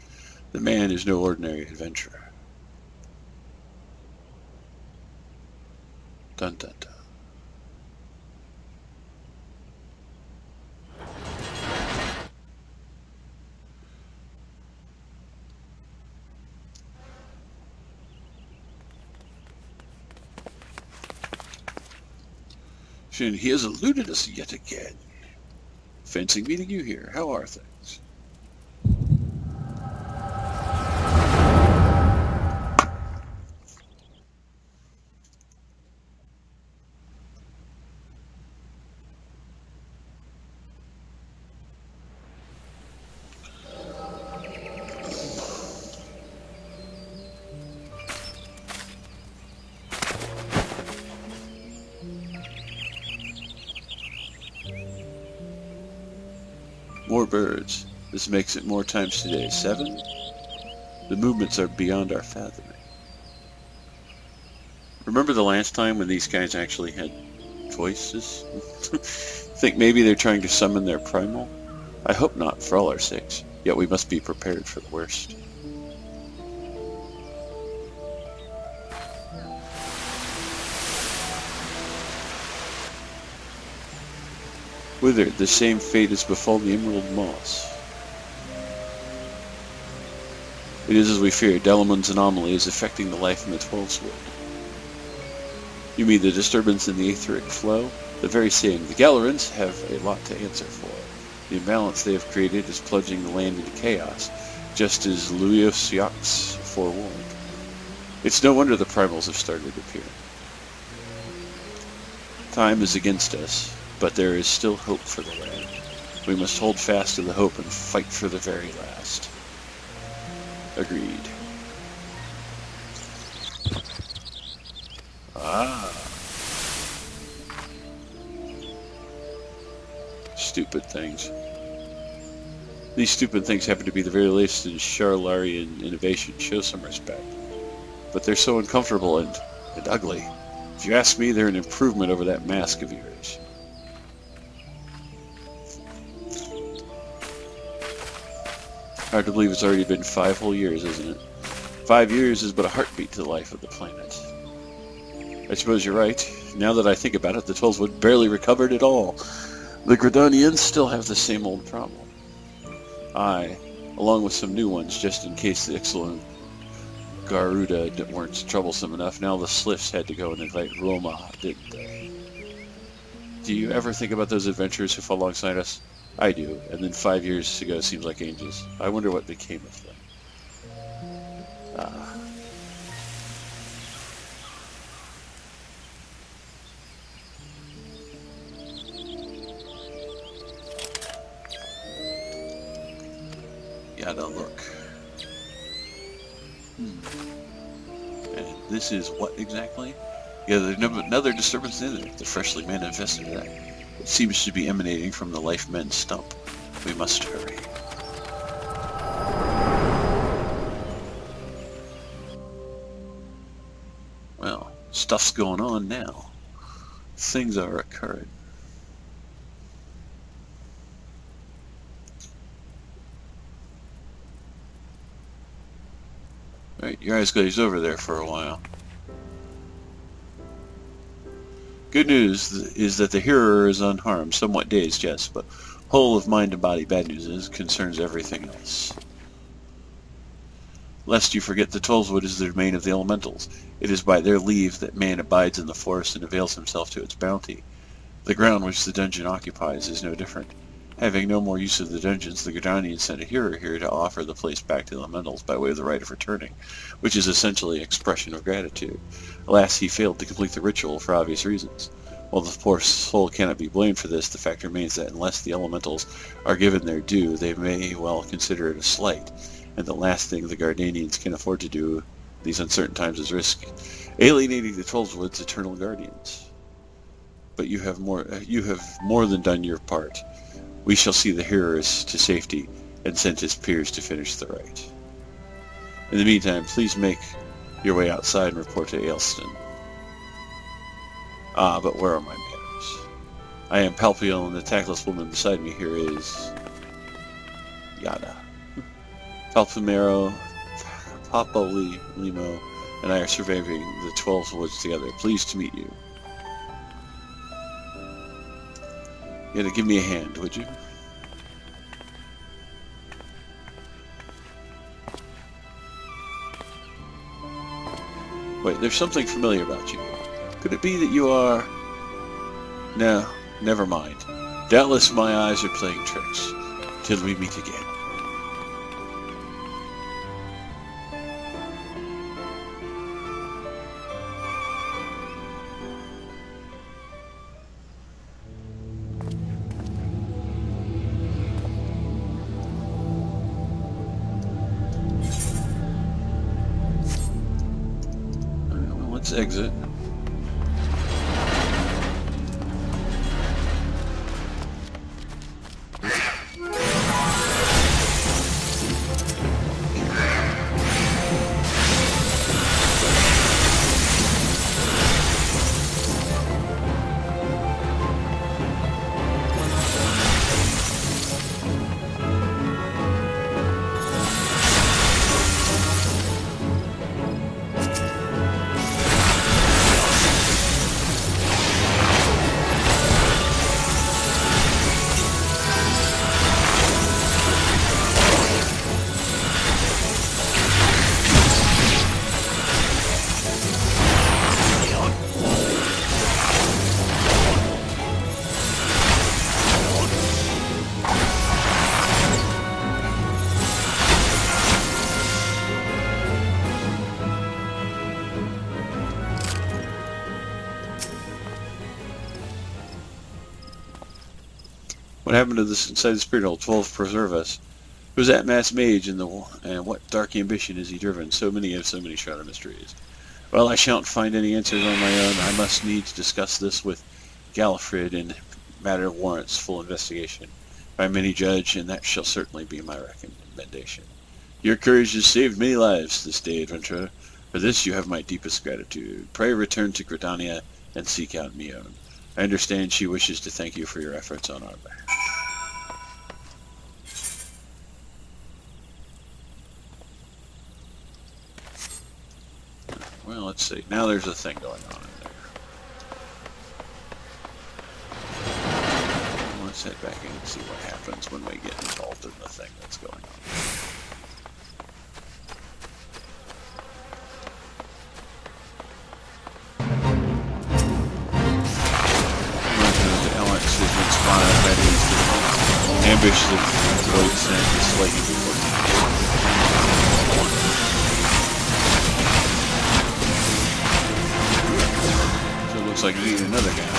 The man is no ordinary adventurer. Dun dun dun. Shin, he has eluded us yet again. Fancy meeting you here. How are things? More birds. This makes it more times today. 7? The movements are beyond our fathoming. Remember the last time when these guys actually had voices? Think maybe they're trying to summon their primal? I hope not, for all our sakes. Yet we must be prepared for the worst. Withered, the same fate has befallen the emerald moss. It is as we feared. Delamun's anomaly is affecting the life in the 12's wood. You mean the disturbance in the etheric flow? The very same. The Gallerans have a lot to answer for. The imbalance they have created is plunging the land into chaos, just as Luiosiox forewarned. It's no wonder the primals have started appearing. Time is against us, but there is still hope for the land. We must hold fast to the hope and fight for the very last. Agreed. Ah. Stupid things. These stupid things happen to be the very latest in Charlarian innovation. Show some respect. But they're so uncomfortable and ugly. If you ask me, they're an improvement over that mask of yours. Hard to believe it's already been 5 whole years, isn't it? 5 years is but a heartbeat to the life of the planet. I suppose you're right. Now that I think about it, the Tollswood barely recovered at all. The Gridanians still have the same old problem. I, along with some new ones, just in case the Ixalan Garuda weren't troublesome enough, now the Sliffs had to go and invite Roma, didn't they? Do you ever think about those adventurers who fought alongside us? I do, and then 5 years ago seems like ages. I wonder what became of them. Gotta look. And this is what exactly? Yeah, there's another disturbance in there. The freshly manifested that. It seems to be emanating from the Life Men stump. We must hurry. Well, stuff's going on now. Things are occurring. Right, your eyes glazed over there for a while. Good news is that the hearer is unharmed, somewhat dazed, yes, but whole of mind and body. Bad news is concerns everything else. Lest you forget, the Tollswood is the domain of the elementals. It is by their leave that man abides in the forest and avails himself to its bounty. The ground which the dungeon occupies is no different. Having no more use of the dungeons, the Gridanians sent a hearer here to offer the place back to the elementals by way of the rite of returning, which is essentially an expression of gratitude. Alas, he failed to complete the ritual for obvious reasons. While the poor soul cannot be blamed for this, the fact remains that unless the elementals are given their due, they may well consider it a slight, and the last thing the Gardanians can afford to do these uncertain times is risk alienating the Tollswood's eternal guardians. But you have more than done your part. We shall see the hearers to safety and send his peers to finish the rite. In the meantime, please make your way outside and report to Ailston. Ah, but where are my manners? I am Palpiel, and the tactless woman beside me here is... Yada. Palpamero, Papa Limo, and I are surveying the 12 woods together. Pleased to meet you. You gotta give me a hand, would you? Wait, there's something familiar about you. Could it be that you are... No, never mind. Doubtless my eyes are playing tricks. Till we meet again. Let's exit. What happened to this inside the spirit hole? 12 preserve us. Who's that masked mage in the and what dark ambition is he driven? So many shrouded mysteries. Well, I shan't find any answers on my own. I must needs discuss this with Gallifred in matter of warrants full investigation by many judge, and that shall certainly be my recommendation. Your courage has saved many lives this day, adventurer. For this you have my deepest gratitude. Pray return to Gridania and seek out Mayne. I understand she wishes to thank you for your efforts on our behalf. Well, let's see. Now there's a thing going on in there. Let's head back in and see what happens when we get involved in the thing that's going on. Alex has been spotted ready to ambush the droids and slay him before he looks like we need another guy.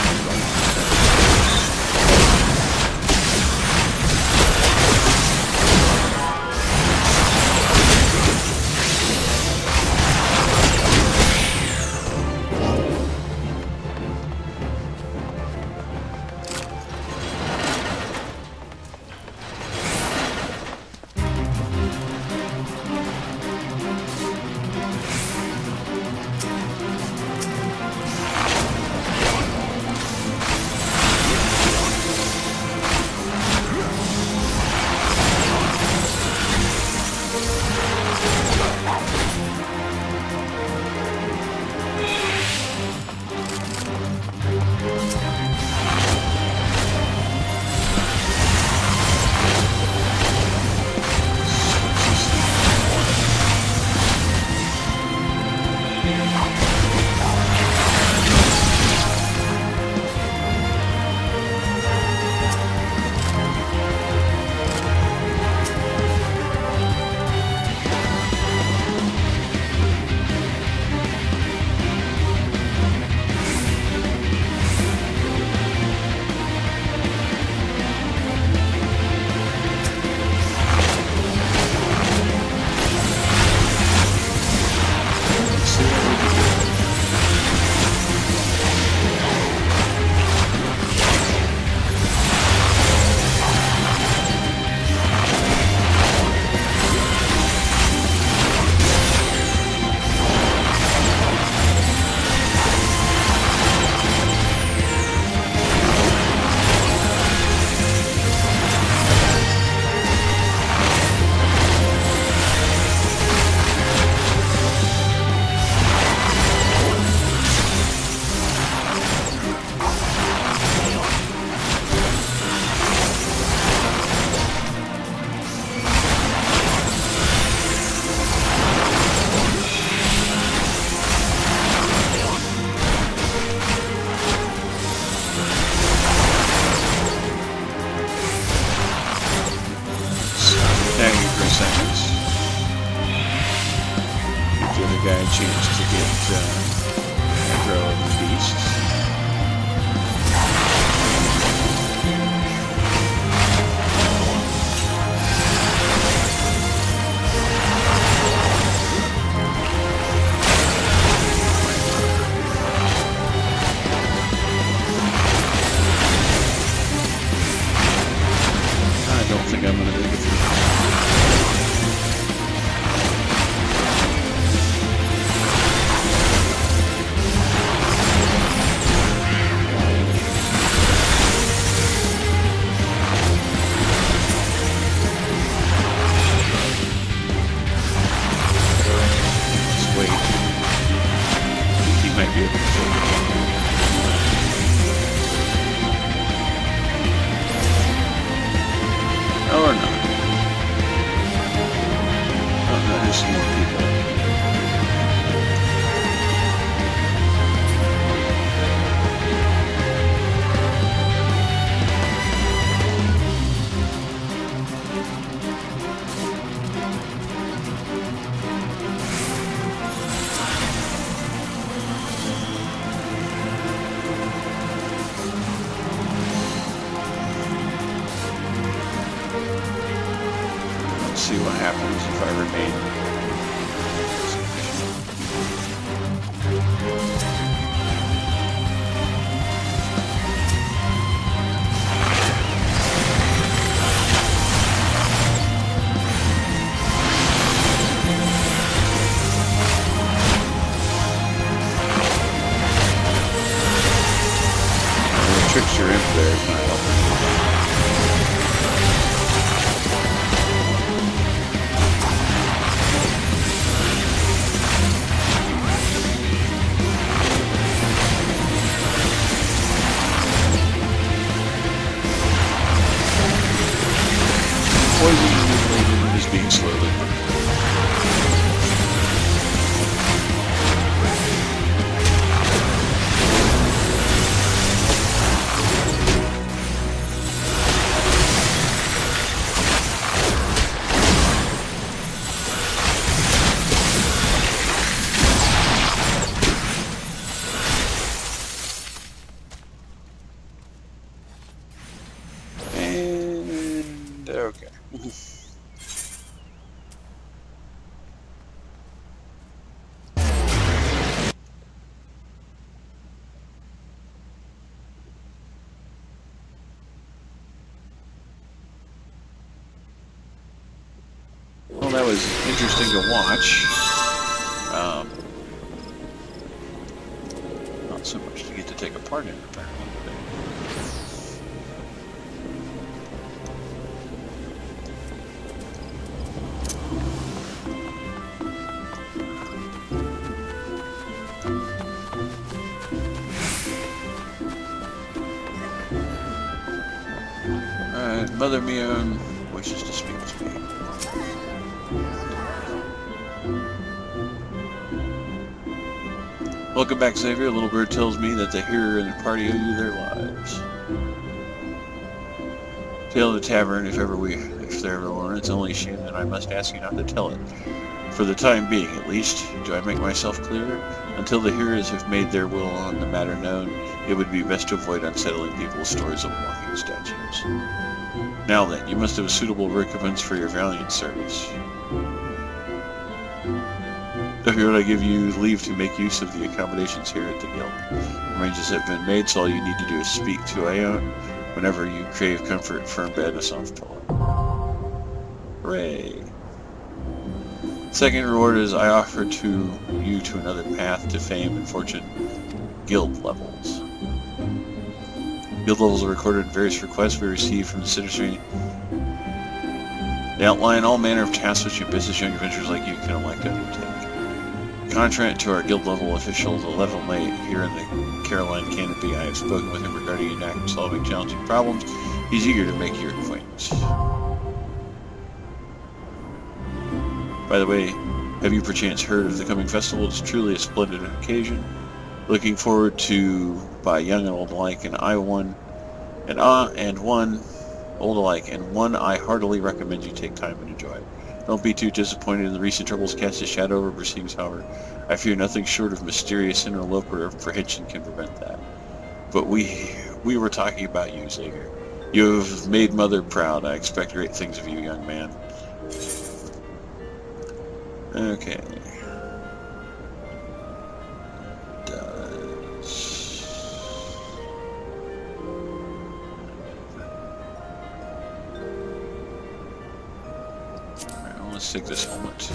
what happens if I remain. Trickster imp there is not helping. Poison is being slowly burned. Okay. Well, that was interesting to watch. Not so much to get to take a part in, apparently. Mother Mion wishes to speak to me. Welcome back, Xavier. Little bird tells me that the hero and the party owe you their lives. Tale of the tavern, if there ever were, it's only a shame that I must ask you not to tell it. For the time being, at least. Do I make myself clear? Until the heroes have made their will on the matter known, it would be best to avoid unsettling people's stories of walking statues. Now then, you must have a suitable recompense for your valiant service. Here I give you leave to make use of the accommodations here at the guild. Arrangements have been made, so all you need to do is speak to Aeon whenever you crave comfort, firm bed, and a soft pillow. Hooray! Second reward is I offer to you to another path to fame and fortune. Guild levels. Guild levels are recorded in various requests we receive from the citizenry. They outline all manner of tasks which you business young adventurers like you can elect to undertake. Contrary to our guild level official, the level mate here in the Caroline Canopy, I have spoken with him regarding your knack of solving challenging problems. He's eager to make your acquaintance. By the way, have you perchance heard of the coming festival? It's truly a splendid occasion. Looking forward to by young and old alike, and one I heartily recommend you take time and enjoy it. Don't be too disappointed in the recent troubles cast a shadow over proceedings, however. I fear nothing short of mysterious interloper apprehension can prevent that. But we were talking about you, Xavier. You have made Mother proud. I expect great things of you, young man. Okay. Let's take this helmet.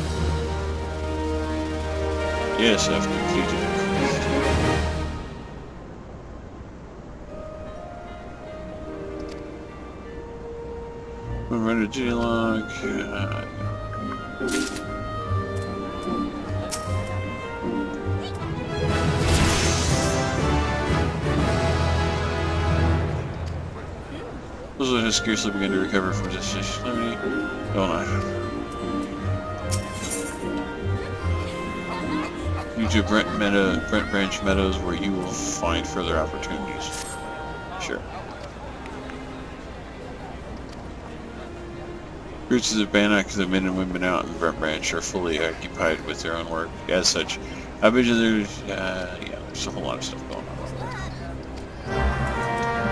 Yes, I've completed it. We're ready to G-Log. Those who have scarcely begun to recover from this. Let me go on. To Brent Branch Meadows, where you will find further opportunities. Sure. Roots of the Bannock, the men and women out in Brent Branch are fully occupied with their own work. As such, I bet you there's a whole lot of stuff going on.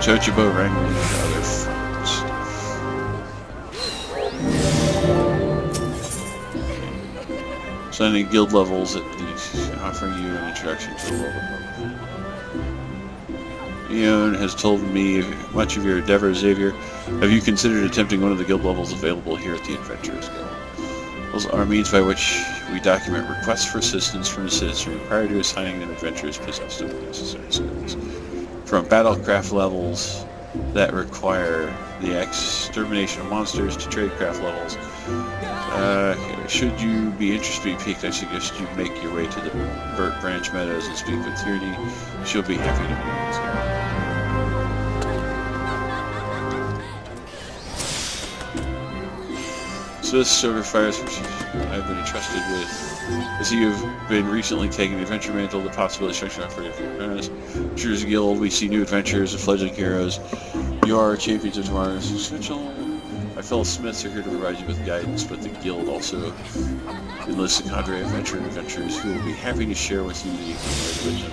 Chochibo wrangling and other fun stuff. Assigning guild levels offering you an introduction to the world of Murloc. Ian has told me much of your endeavor, Xavier. Have you considered attempting one of the guild levels available here at the Adventurers Guild? Those are means by which we document requests for assistance from the citizenry prior to assigning them adventurers possessed of the necessary skills. From battlecraft levels that require the extermination of monsters to tradecraft levels. Should you be interested in peaked, I suggest you make your way to the Burt Branch Meadows and speak with Tierney. She'll be happy to meet you. So this sort of fires I've been entrusted with. As you have been recently taking the adventure mantle, the possibility of structuring out for different apprentices. Adventurers Guild, we see new adventures of fledgling heroes. You are champions of tomorrow's essential. My fellow Smiths are here to provide you with guidance, but the Guild also enlists a cadre of adventurers who will be happy to share with you the wisdom.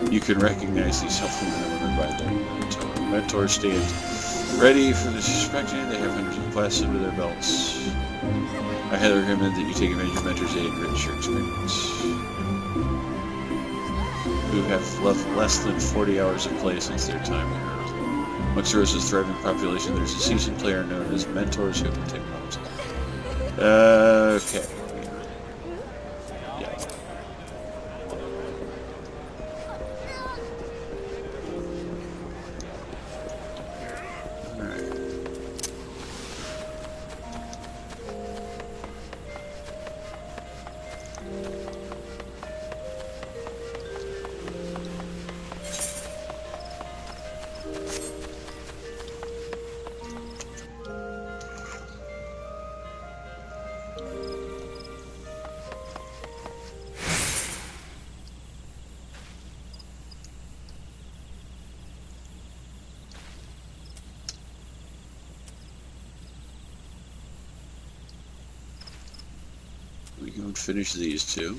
You can recognize these helpful men and women by their mentor. Mentors stand ready for disrespecting. They have hundreds of quests under their belts. I highly recommend that you take advantage of Mentor's aid and enrich your experience. Who have left less than 40 hours of play since their time on Earth. Amongst Earth's thriving population, there's a seasoned player known as Mentors who can take notes. Okay. Yeah. Alright. We can finish these two.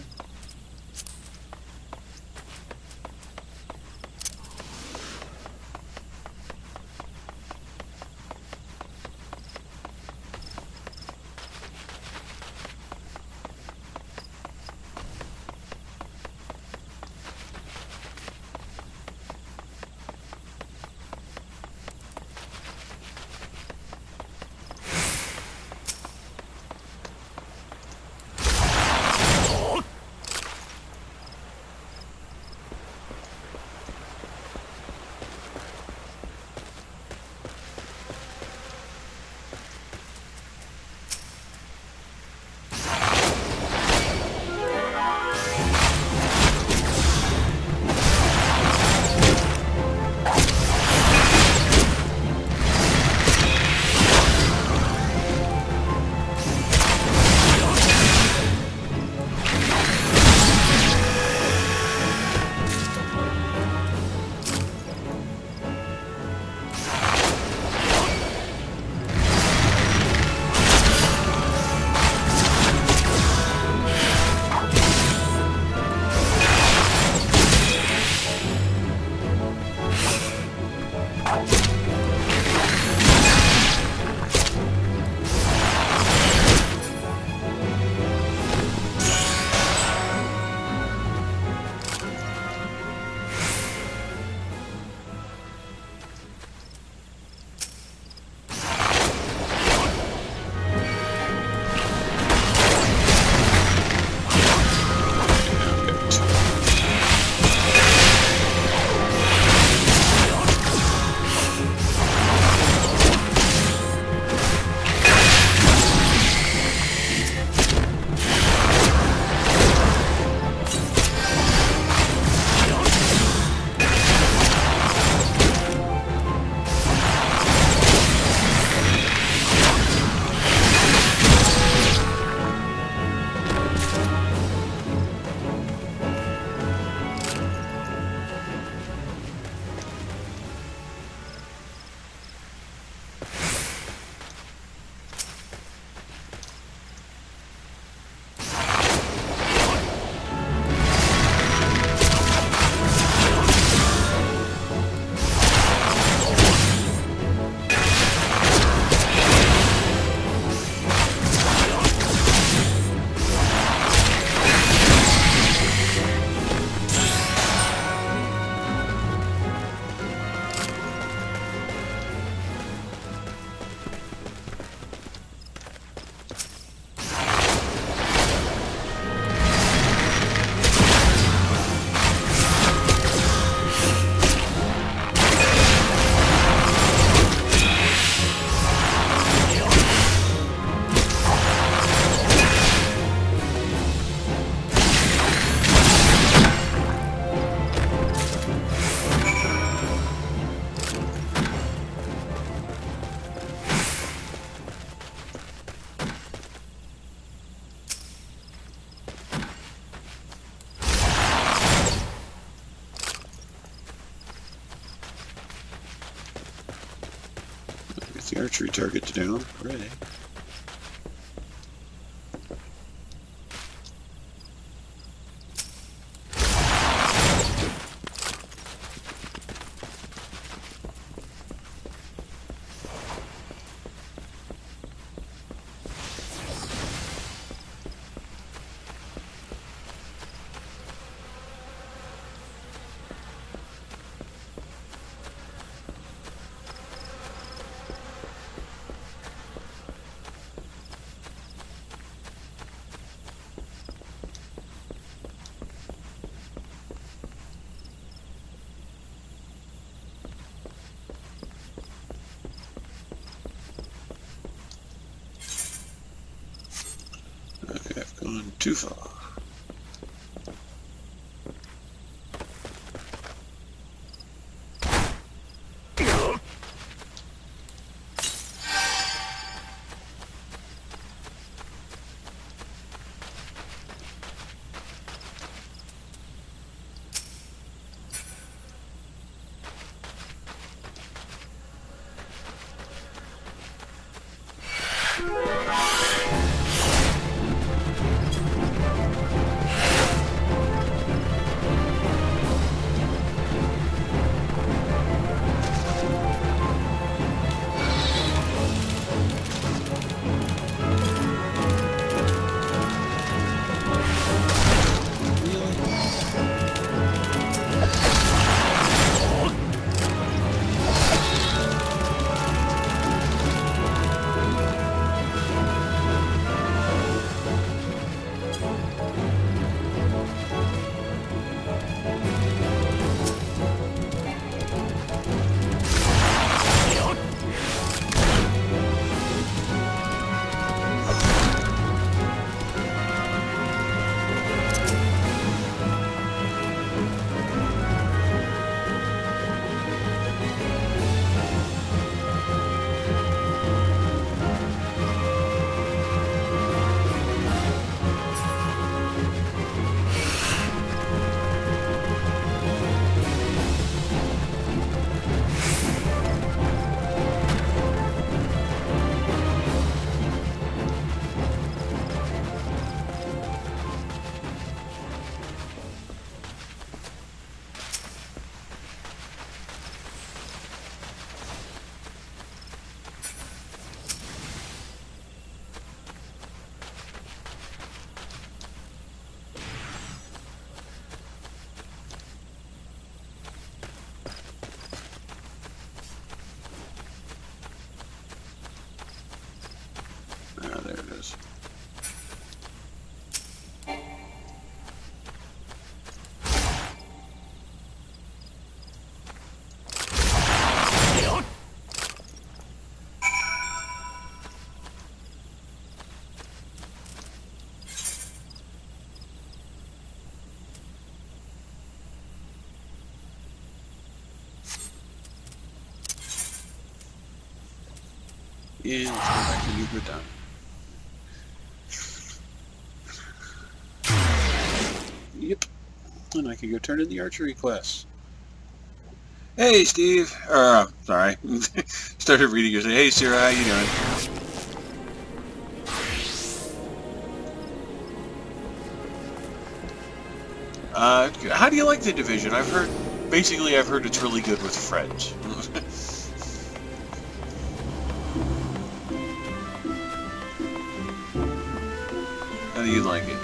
The archery target's down. Ready. Okay, I've gone too far. There it is. And let's go back to New Britain. Yep. And I can go turn in the archery class. Hey, Steve. Sorry. Started reading your say, hey, Sarah, how you doing? How do you like the Division? I've heard it's really good with friends. How do you like it?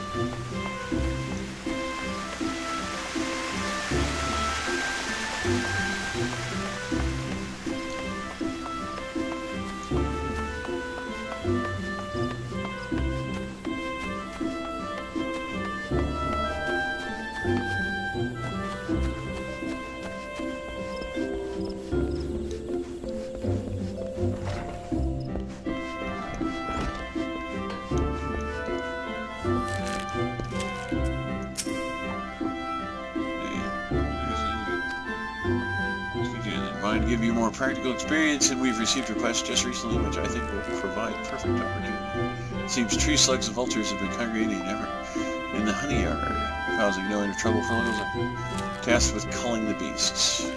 Give you more practical experience, and we've received requests just recently which I think will provide perfect opportunity. It seems tree slugs and vultures have been congregating in the honey yard, causing no end of trouble for locals. Tasked with culling the beasts.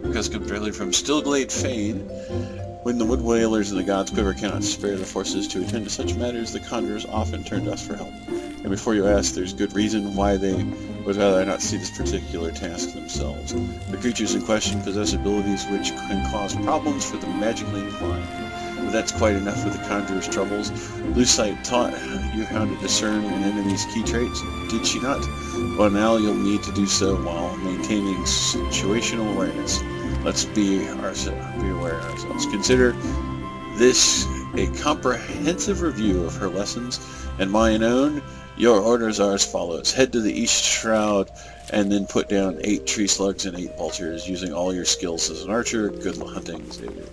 Request comes directly from Stillglade Fane. When the wood whalers of the gods' quiver cannot spare their forces to attend to such matters, the conjurers often turn to us for help. And before you ask, there's good reason why they would rather not see this particular task themselves. The creatures in question possess abilities which can cause problems for the magically inclined. But that's quite enough for the conjurer's troubles. Lucite taught you how to discern an enemy's key traits, did she not? Well, now you'll need to do so while maintaining situational awareness. Let's be aware of ourselves. Consider this a comprehensive review of her lessons and mine own. Your orders are as follows. Head to the east shroud and then put down 8 tree slugs and 8 vultures using all your skills as an archer. Good hunting, Xavier.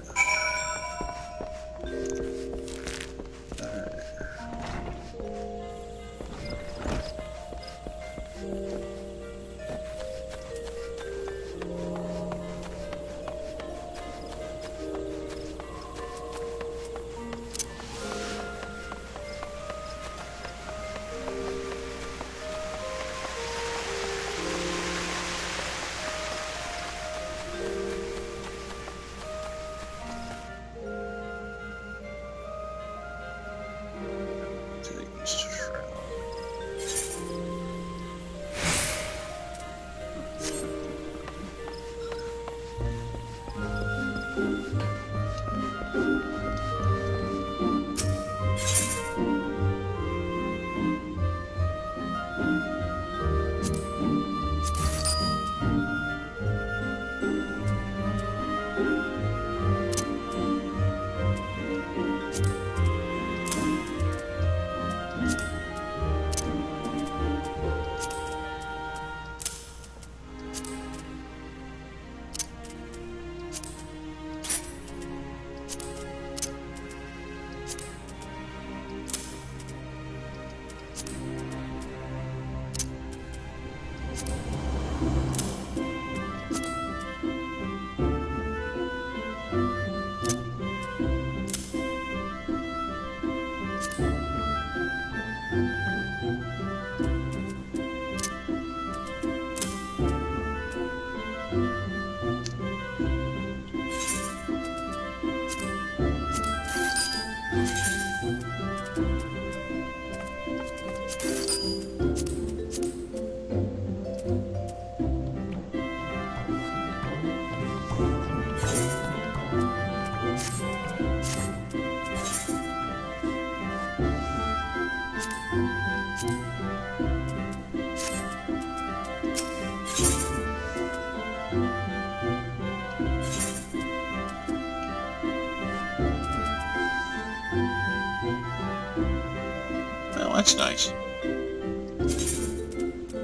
That's nice.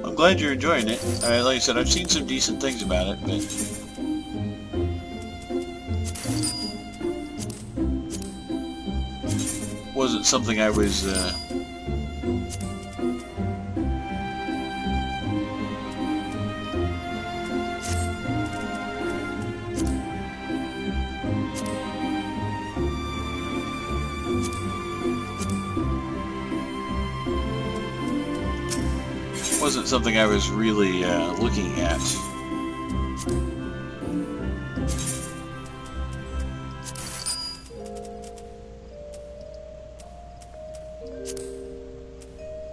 I'm glad you're enjoying it. Like I said, I've seen some decent things about it, but wasn't something I was really looking at.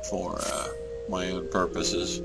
For my own purposes.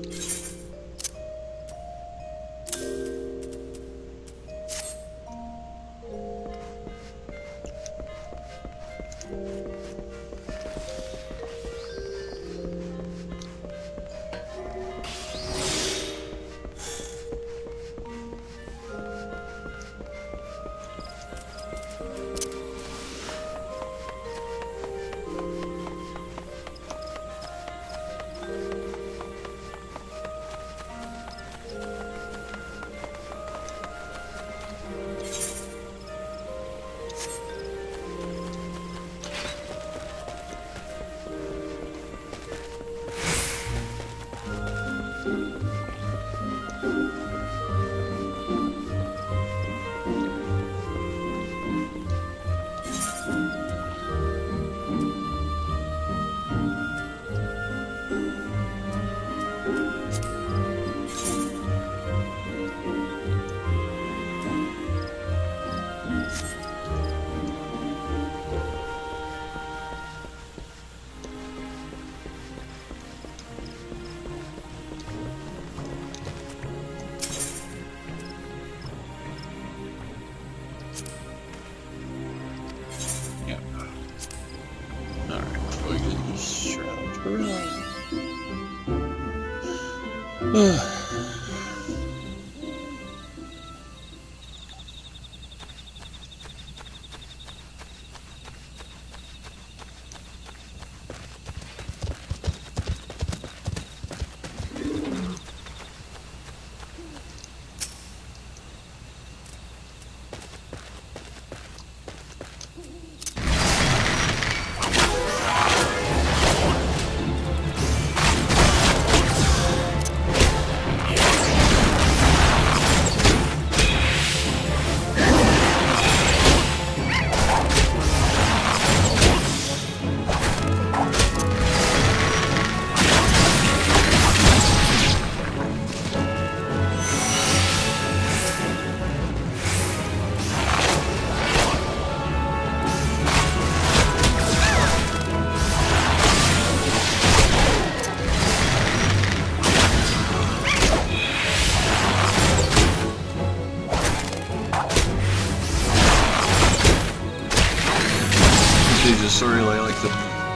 Story I like to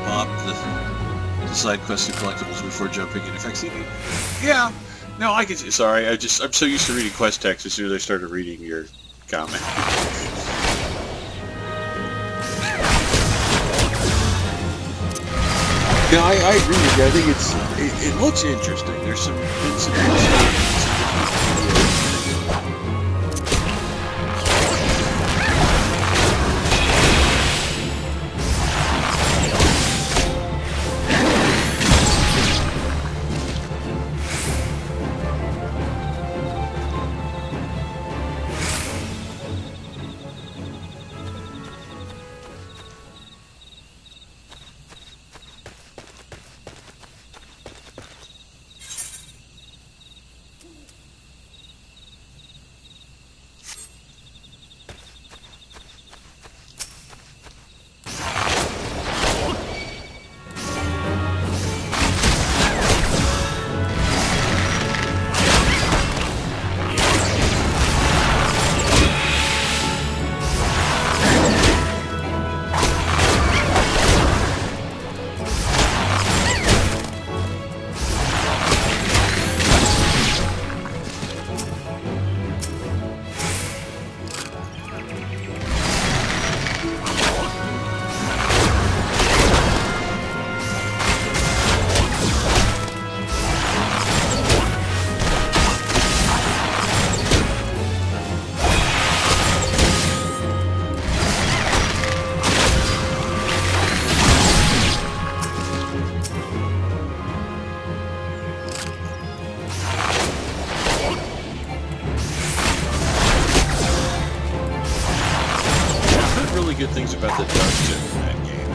pop the side quests and collectibles before jumping into XCOM. Yeah, no, I can. Sorry, I'm so used to reading quest text. As soon as I started reading your comment. Yeah, I agree with you. I think it looks interesting. There's some good things about the dungeon in that game.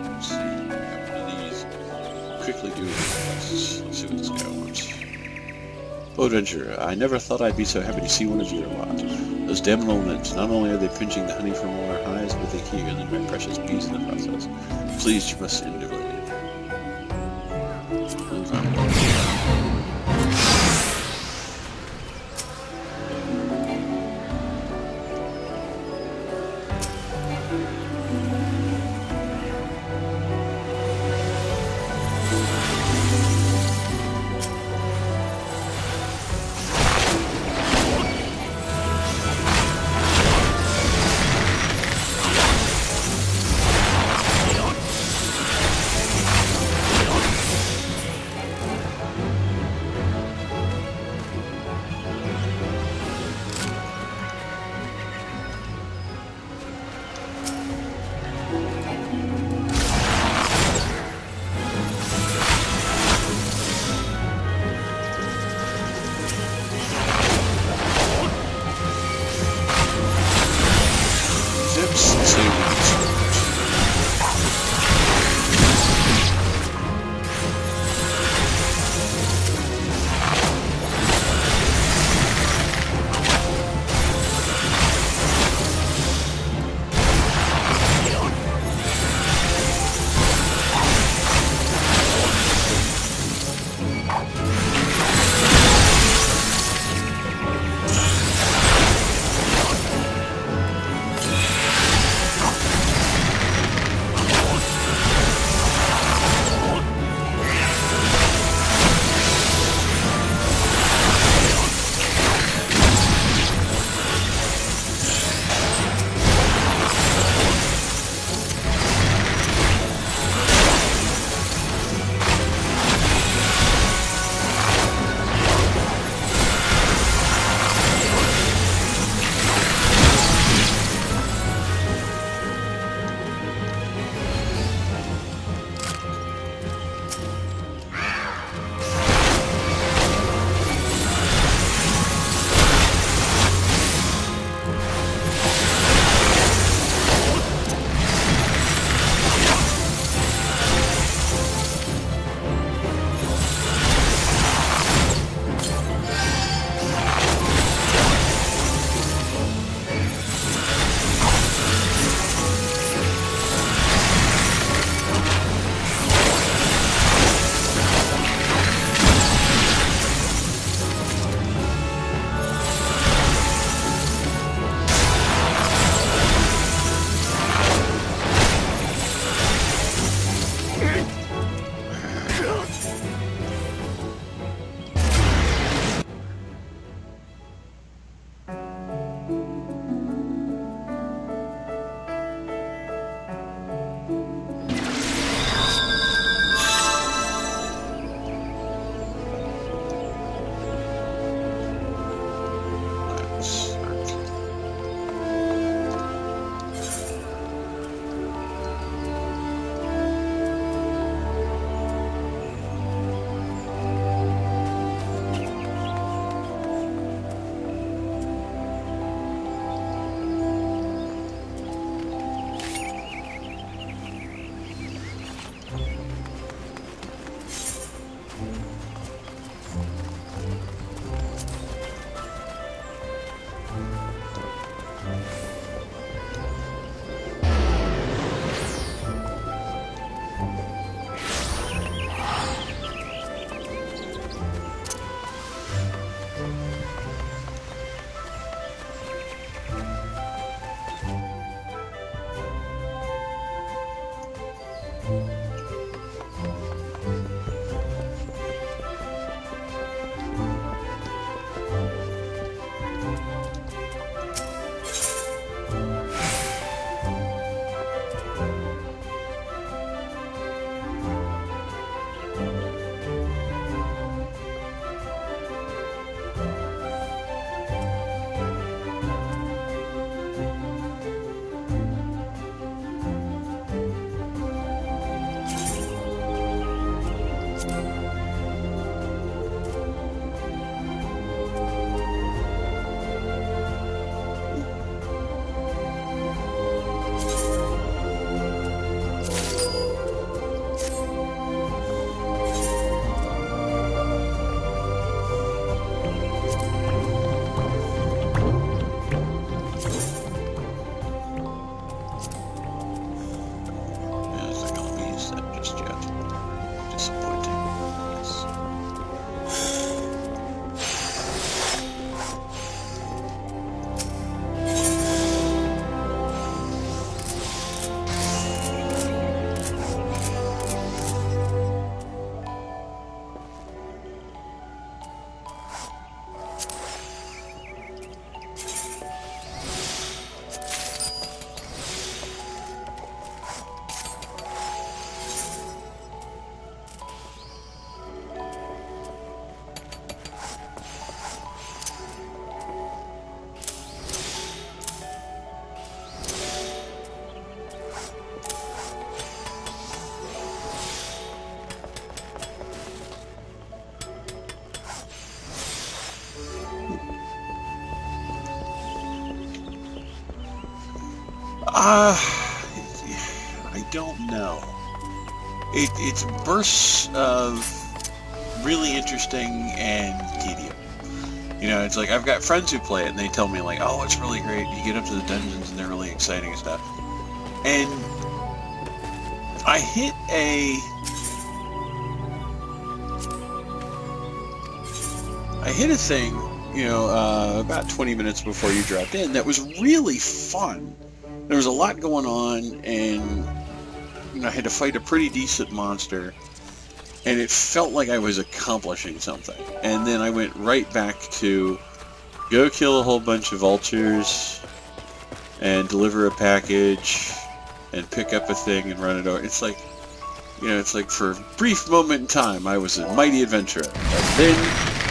Let's see, how many of these quickly do this. Let's see what this guy wants. Oh, adventurer, I never thought I'd be so happy to see one of your lot. Those damn little nymphs, not only are they pinching the honey from all our hives, but they kill my precious bees in the process. Please, you must end it. I don't know. It's bursts of really interesting and tedious. You know, it's like I've got friends who play it and they tell me like, oh, it's really great. You get up to the dungeons and they're really exciting and stuff. And I hit a thing, you know, about 20 minutes before you dropped in that was really fun. There was a lot going on, and you know, I had to fight a pretty decent monster, and it felt like I was accomplishing something. And then I went right back to go kill a whole bunch of vultures and deliver a package and pick up a thing and run it over. It's like, you know, it's like for a brief moment in time I was a mighty adventurer, and then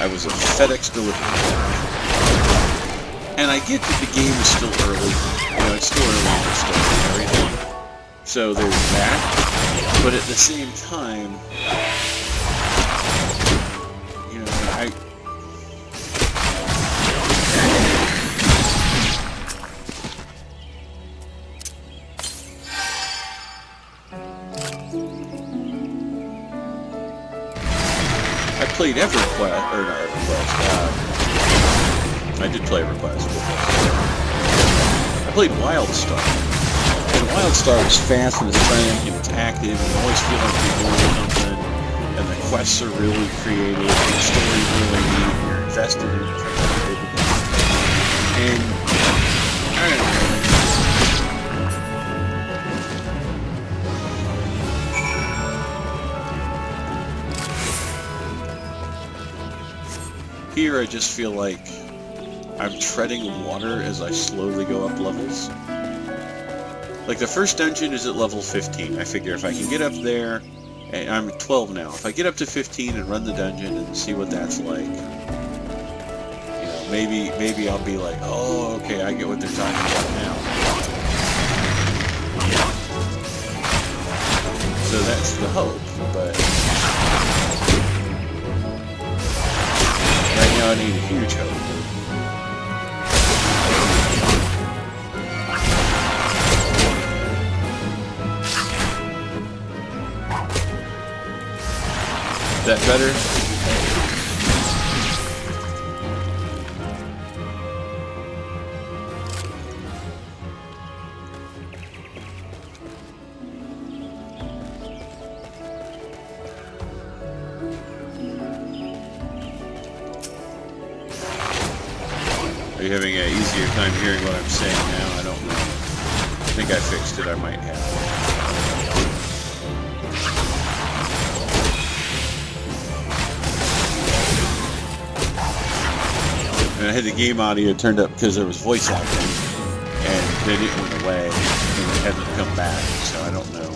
I was a FedEx delivery man. And I get that the game is still early. You know, it's still early in the story and everything. So there's that. But at the same time, you know, I played EverQuest, or not EverQuest, I did play EverQuest. I played WildStar. And WildStar was fast and it's frantic and it's active and you always feel like you're doing something, and the quests are really creative, and the story's really neat, and you're invested in it. And, I don't know. Here I just feel like I'm treading water as I slowly go up levels. Like the first dungeon is at level 15. I figure if I can get up there, and I'm at 12 now, if I get up to 15 and run the dungeon and see what that's like, you know, maybe I'll be like, oh, okay, I get what they're talking about now. So that's the hope, but right now I need a huge hope. Is that better? Are you having an easier time hearing what I'm saying now? I don't know. I think I fixed it. I might have. And I had the game audio turned up because there was voice acting, and then it went away, and it hasn't come back, so I don't know.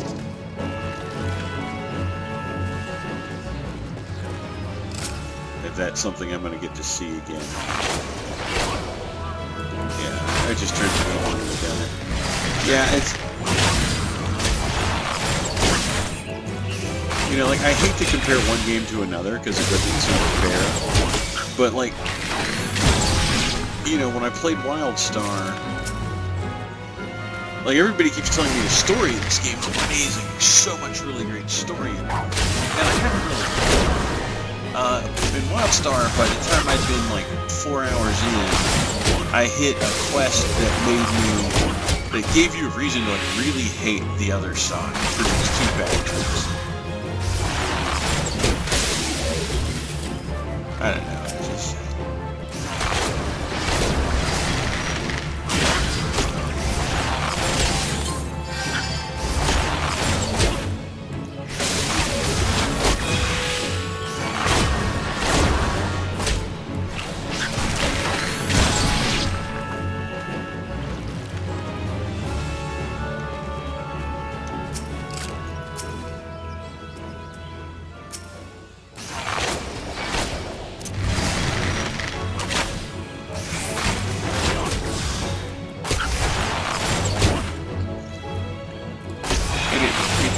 If that's something I'm going to get to see again. Yeah, I just turned the game on and done it. Yeah, it's... You know, like, I hate to compare one game to another, because it doesn't sound fair, but, like, you know, when I played WildStar, like, everybody keeps telling me the story of this game's amazing. There's so much really great story in it. And I haven't really. In WildStar, by the time I'd been, like, 4 hours in, I hit a quest that gave you a reason to, like, really hate the other side for these two bad turns. I don't know, it's just...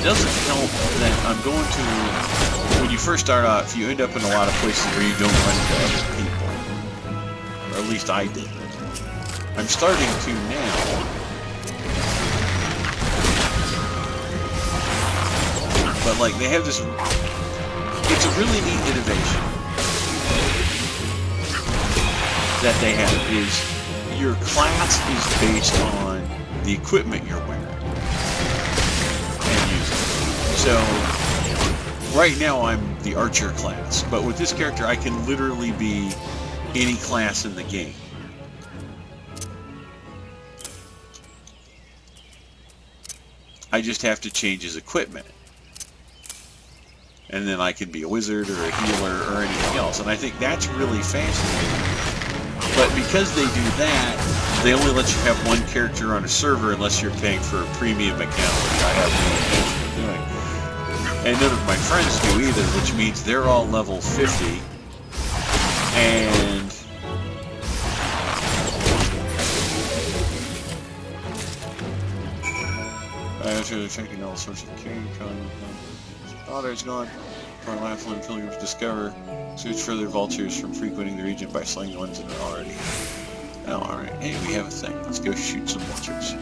doesn't help that I'm going to, when you first start off, you end up in a lot of places where you don't run into other people. Or at least I did. I'm starting to now. but like they have this. It's a really neat innovation that they have. Is your class is based on the equipment you're wearing and using. So right now I'm the archer class, but with this character I can literally be any class in the game. I just have to change his equipment. And then I can be a wizard or a healer or anything else. And I think that's really fascinating. But because they do that, they only let you have one character on a server unless you're paying for a premium account, which I have no intention of doing. And none of my friends do either, which means they're all level 50. And after checking all sorts of carrying daughter is gone. For Laughlin pilgrims discover suits further vultures from frequenting the region by slaying the ones that are already. Oh, alright. Hey, we have a thing. Let's go shoot some vultures.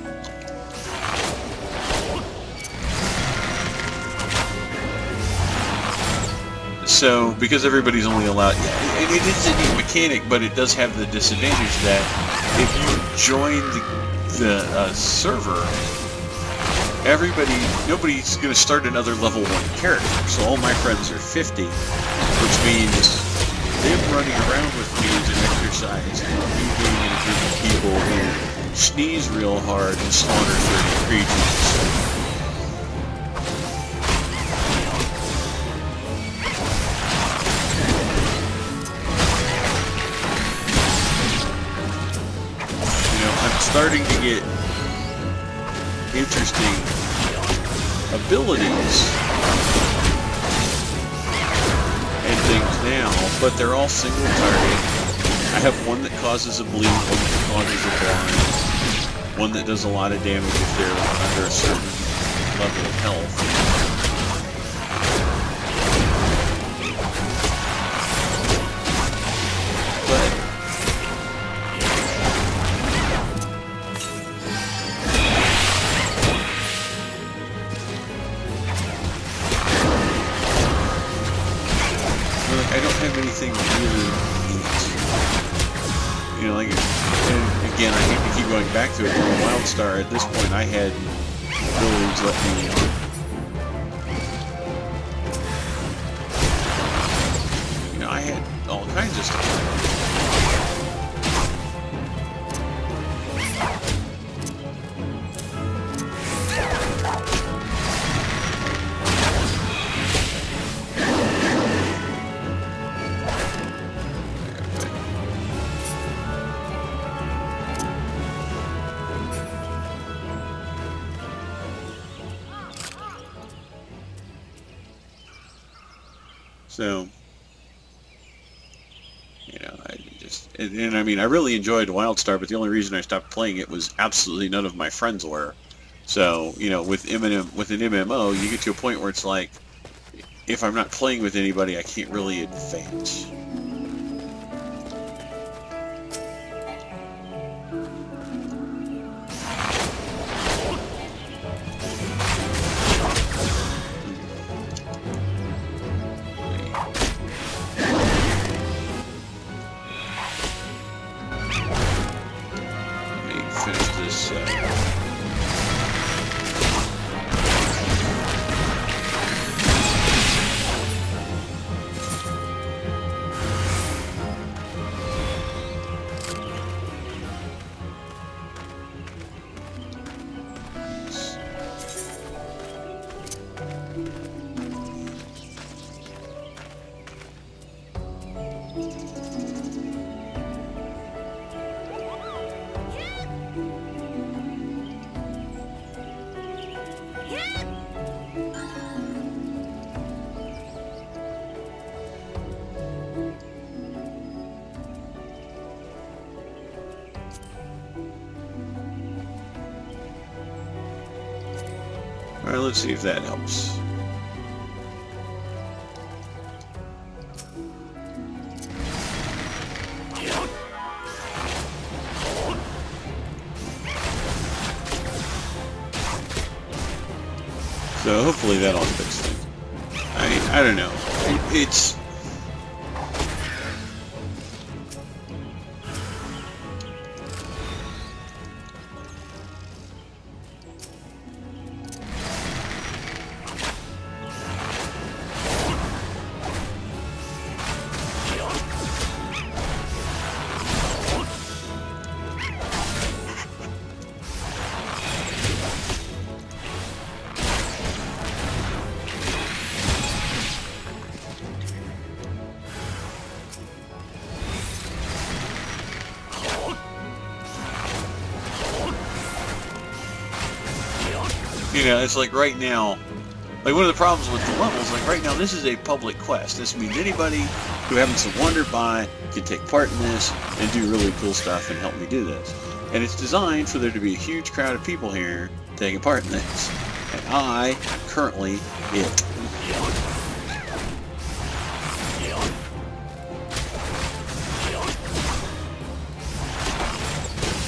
So, because everybody's only allowed... Yeah, it is a neat mechanic, but it does have the disadvantage that if you join the server, nobody's going to start another level 1 character, so all my friends are 50, which means them running around with me is an exercise in me being in a group of people who sneeze real hard and slaughter 30 creatures. You know, I'm starting to get interesting abilities and things now, but they're all single target. I have one that causes a bleed, one that causes a blind, one that does a lot of damage if they're under a certain level of health. I don't have anything really neat. You know, like, and again, I hate to keep going back to it, but in WildStar, at this point, I had abilities let me... You know, I had all kinds of stuff. So, you know, I just, and I mean, I really enjoyed WildStar, but the only reason I stopped playing it was absolutely none of my friends were. So, you know, with an MMO, you get to a point where it's like, if I'm not playing with anybody, I can't really advance. Alright, let's see if that helps. So hopefully that'll fix things. I don't know. It's... You know, it's like right now, like one of the problems with the levels, like right now this is a public quest. This means anybody who happens to wander by can take part in this and do really cool stuff and help me do this. And it's designed for there to be a huge crowd of people here taking part in this. And I am currently it.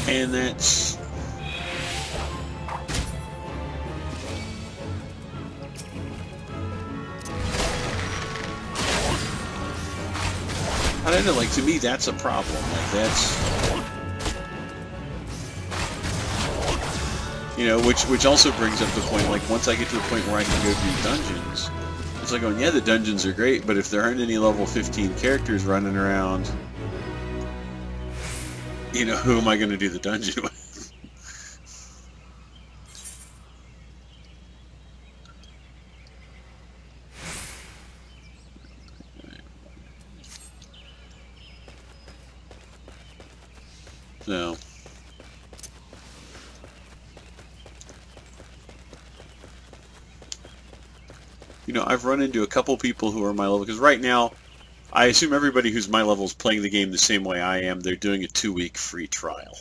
And that's... I don't know, like, to me, that's a problem. Like, that's... You know, which also brings up the point, like, once I get to the point where I can go do dungeons, it's like going, yeah, the dungeons are great, but if there aren't any level 15 characters running around, you know, who am I going to do the dungeon with? So, you know, I've run into a couple people who are my level, because right now, I assume everybody who's my level is playing the game the same way I am. They're doing a 2-week free trial.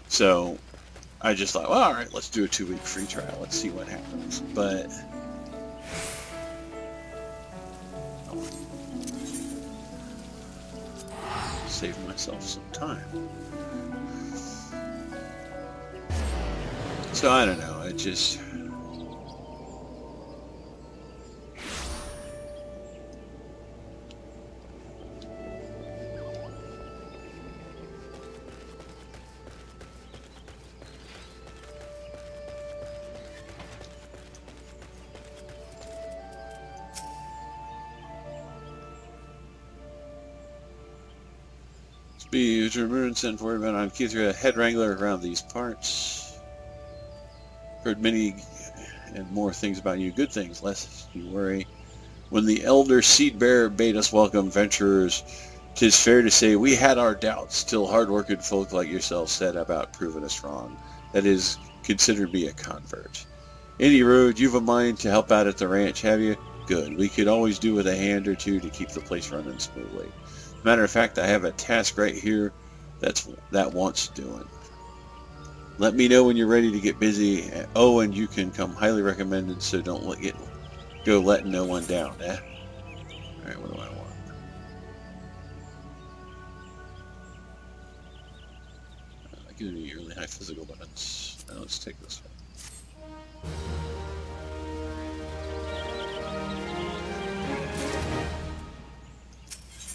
So, I just thought, well, alright, let's do a 2-week free trial. Let's see what happens. But... save myself some time. So I don't know, it just... Be remember and send forward about I'm Keith, head wrangler around these parts. Heard many and more things about you, good things, lest you worry. When the elder seed bearer bade us welcome venturers, 'tis fair to say we had our doubts, till hard-working folk like yourself set about proving us wrong. That is, considered me a convert. Any road, you've a mind to help out at the ranch, have you? Good. We could always do with a hand or two to keep the place running smoothly. Matter of fact, I have a task right here that wants doing. Let me know when you're ready to get busy. Oh, and you can come highly recommended, so don't go letting no one down. Eh? All right, what do I want? Give me really high physical buttons. Now let's take this one.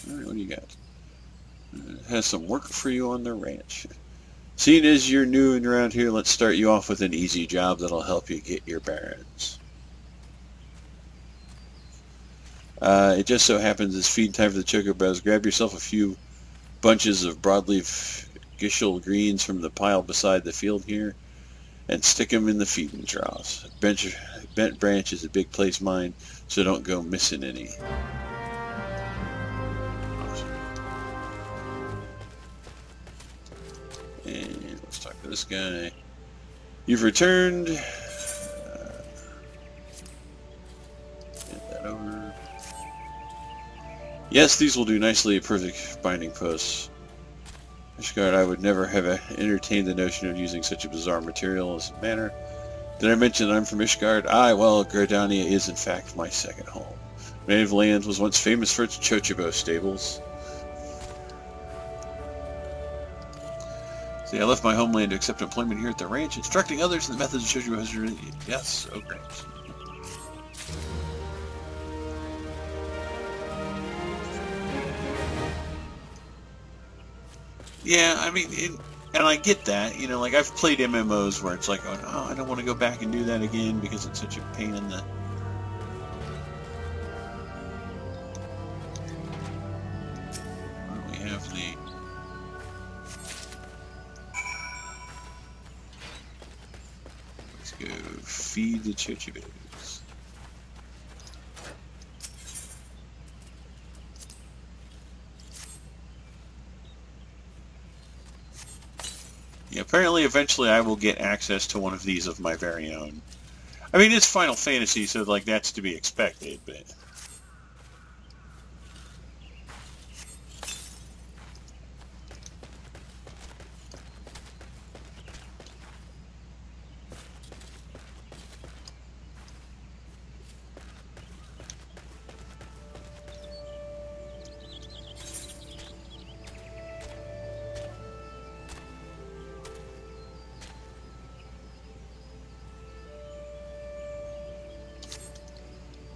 Alright, what do you got? Has some work for you on the ranch. Seeing as you're new and around here, let's start you off with an easy job that'll help you get your bearings. It just so happens it's feed time for the chocobos. Grab yourself a few bunches of broadleaf gishel greens from the pile beside the field here and stick them in the feeding troughs. Bent branch is a big place mine, so don't go missing any. And let's talk to this guy. You've returned. Get that over. Yes, these will do nicely. Perfect binding posts. Ishgard, I would never have entertained the notion of using such a bizarre material as a manner. Did I mention that I'm from Ishgard? Aye, well, Gardania is in fact my second home. My native land was once famous for its chocobo stables. See, I left my homeland to accept employment here at the ranch, instructing others in the methods of chocobo husbandry. Yes, oh great. Yeah, I mean, and I get that. You know, like I've played MMOs where it's like, oh, I don't want to go back and do that again because it's such a pain in the... We have the... Let's go feed the chochibos. Yeah, apparently, eventually, I will get access to one of these of my very own. I mean, it's Final Fantasy, so like that's to be expected, but...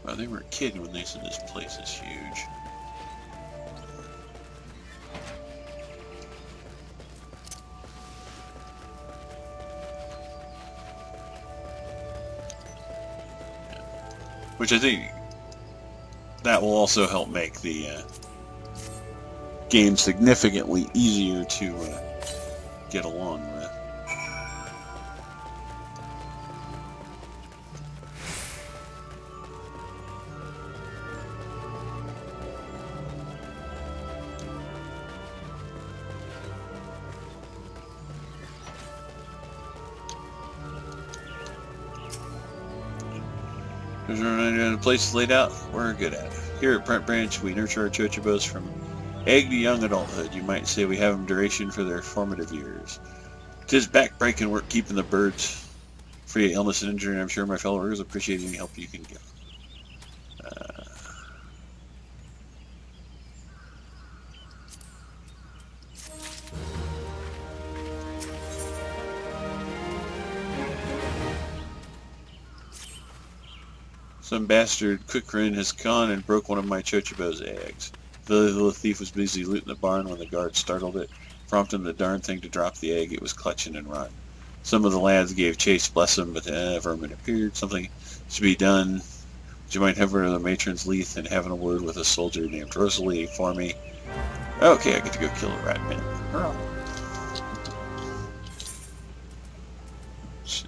Well, they weren't kidding when they said this place is huge. Which I think that will also help make the game significantly easier to get along with. The place is laid out, we're good at it. Here at Brent Branch, we nurture our chochibos from egg to young adulthood. You might say we have them duration for their formative years. 'Tis back-breaking work keeping the birds free of illness and injury, and I'm sure my fellow workers appreciate any help you can give. Some bastard Quickrin has gone and broke one of my chochibo's eggs. The little thief was busy looting the barn when the guards startled it, prompting the darn thing to drop the egg it was clutching and run. Some of the lads gave chase, bless them, but the vermin appeared. Something to be done. Would you mind hovering to the matron's leaf and having a word with a soldier named Rosalie for me? Okay, I get to go kill a rat man. Hurrah. Let's see.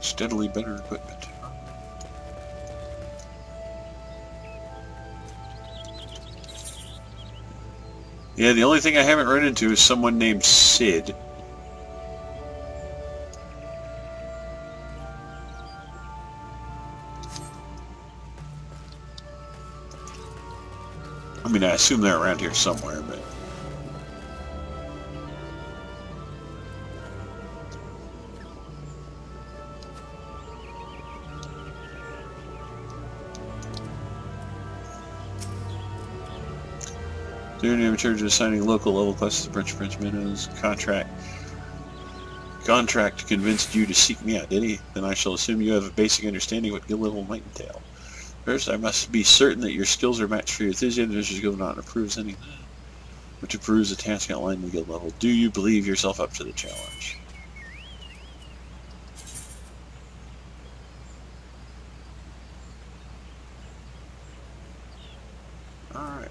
Steadily better equipment. Yeah, the only thing I haven't run into is someone named Sid. I mean, I assume they're around here somewhere, but... They're in charge of assigning local level classes to Prince Meadows. Contract convinced you to seek me out, did he? Then I shall assume you have a basic understanding of what guild level might entail. First, I must be certain that your skills are matched for your enthusiasm. Mr. Guild not approves anything, which approves a task outlined in the guild level. Do you believe yourself up to the challenge? Alright.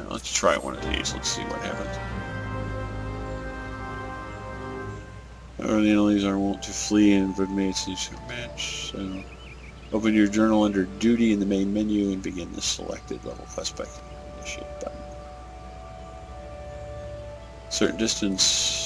Let's try one of these. Let's see what happens. The enemies are wont to flee and inmates each match. So, open your journal under Duty in the main menu and begin the selected level quest by initiate button. Certain distance.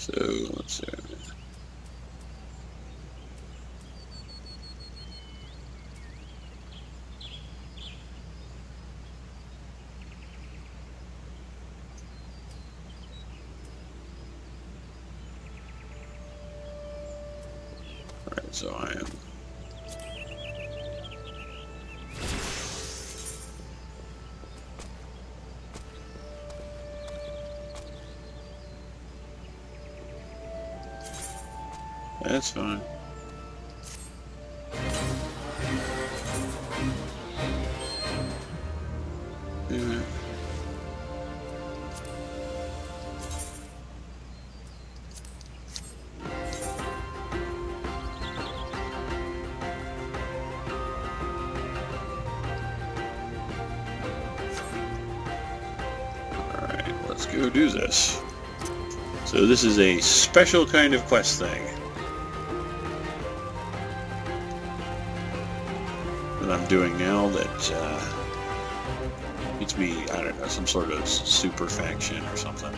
So, let's see. Alright, so I am... That's fine. Yeah. Alright, let's go do this. So this is a special kind of quest thing that I'm doing now that needs to be, I don't know, some sort of super faction or something.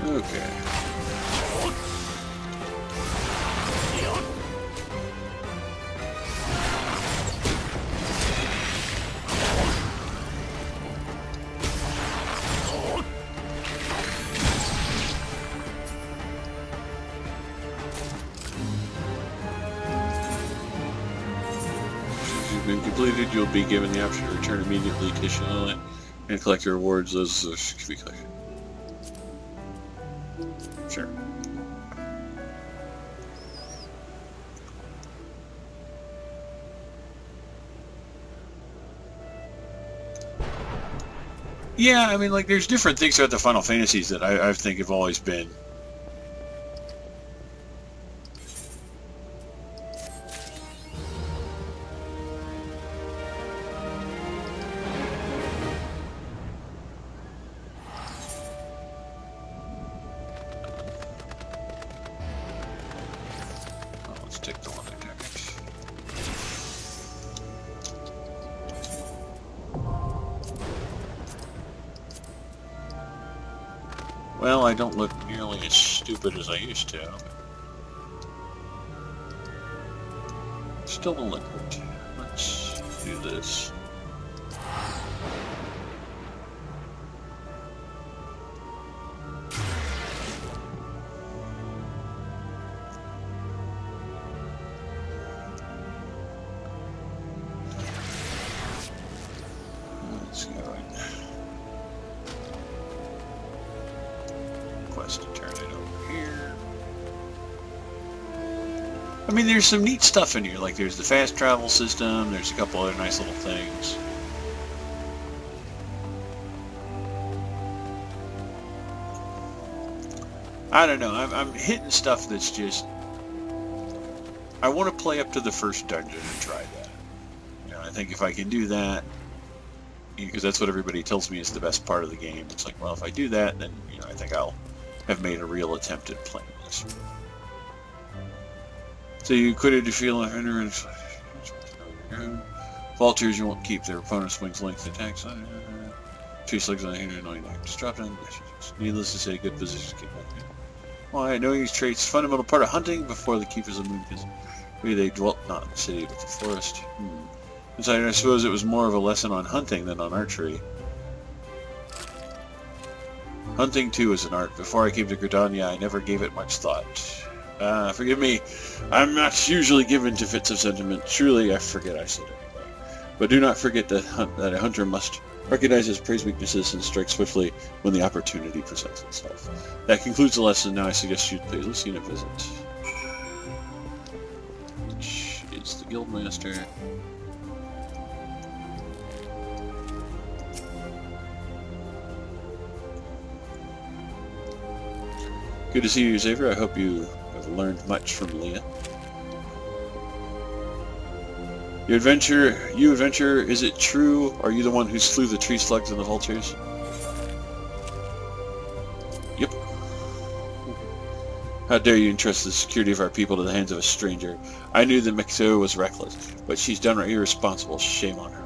Okay. Been completed, you'll be given the option to return immediately to Charlotte and collect your rewards. Those can be collected. Sure. Yeah, I mean, like, there's different things throughout the Final Fantasies that I think have always been take the one I took. Well, I don't look nearly as stupid as I used to. Still a liquid. Let's do this. Let's go quest to turn it over here. I mean, there's some neat stuff in here. Like, there's the fast travel system. There's a couple other nice little things. I don't know. I'm hitting stuff that's just... I want to play up to the first dungeon and try that. You know, I think if I can do that, because that's what everybody tells me is the best part of the game. It's like, well, if I do that, then, you know, I think I'll have made a real attempt at playing this. So you quitted to feel a hindrance. Falters, you won't keep their opponent's wings length attacks. Chase legs on the hinder, annoying act. Just drop down. Needless to say, good position to keep up. Why, knowing these traits, fundamental part of hunting before the keepers of the moon, because maybe they dwelt not in the city but the forest. Besides, I suppose it was more of a lesson on hunting than on archery. Hunting too is an art. Before I came to Gridania, I never gave it much thought. Forgive me. I'm not usually given to fits of sentiment. Truly, I forget I said it. But do not forget that a hunter must recognize his prey's weaknesses and strike swiftly when the opportunity presents itself. That concludes the lesson. Now I suggest you pay Lucina a visit. Which is the Guildmaster. Good to see you, Xavier. I hope you have learned much from Leah. You adventure, is it true? Are you the one who slew the tree slugs and the vultures? Yep. How dare you entrust the security of our people to the hands of a stranger? I knew that Mixo was reckless, but she's downright irresponsible. Shame on her.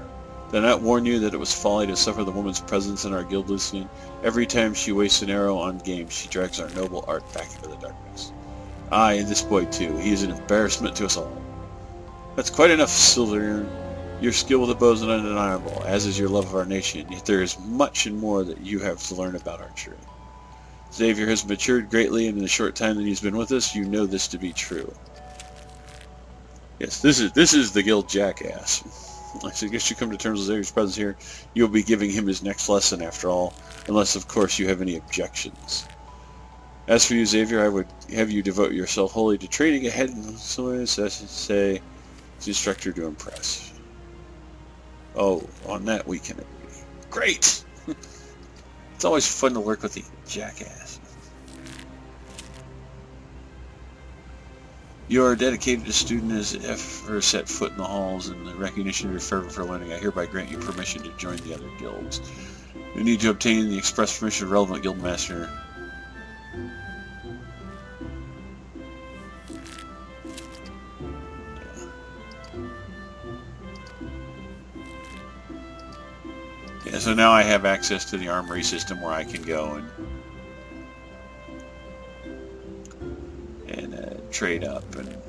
Did I not warn you that it was folly to suffer the woman's presence in our guild, Lucian? Every time she wastes an arrow on game, she drags our noble art back into the darkness. Aye, and this boy too. He is an embarrassment to us all. That's quite enough, Silver. Your skill with the bow is undeniable, as is your love of our nation, yet there is much and more that you have to learn about archery. Xavier has matured greatly, and in the short time that he's been with us, you know this to be true. Yes, this is the guild jackass. I suggest you come to terms with Xavier's presence here. You'll be giving him his next lesson, after all, unless, of course, you have any objections. As for you, Xavier, I would have you devote yourself wholly to training ahead in swords, as to say, the instructor to impress. Oh, on that we can agree. Great! It's always fun to work with the jackass. You are a dedicated student as ever set foot in the halls, and the recognition of your fervor for learning, I hereby grant you permission to join the other guilds. You need to obtain the express permission of the relevant guild master. Yeah, so now I have access to the armory system where I can go and trade up and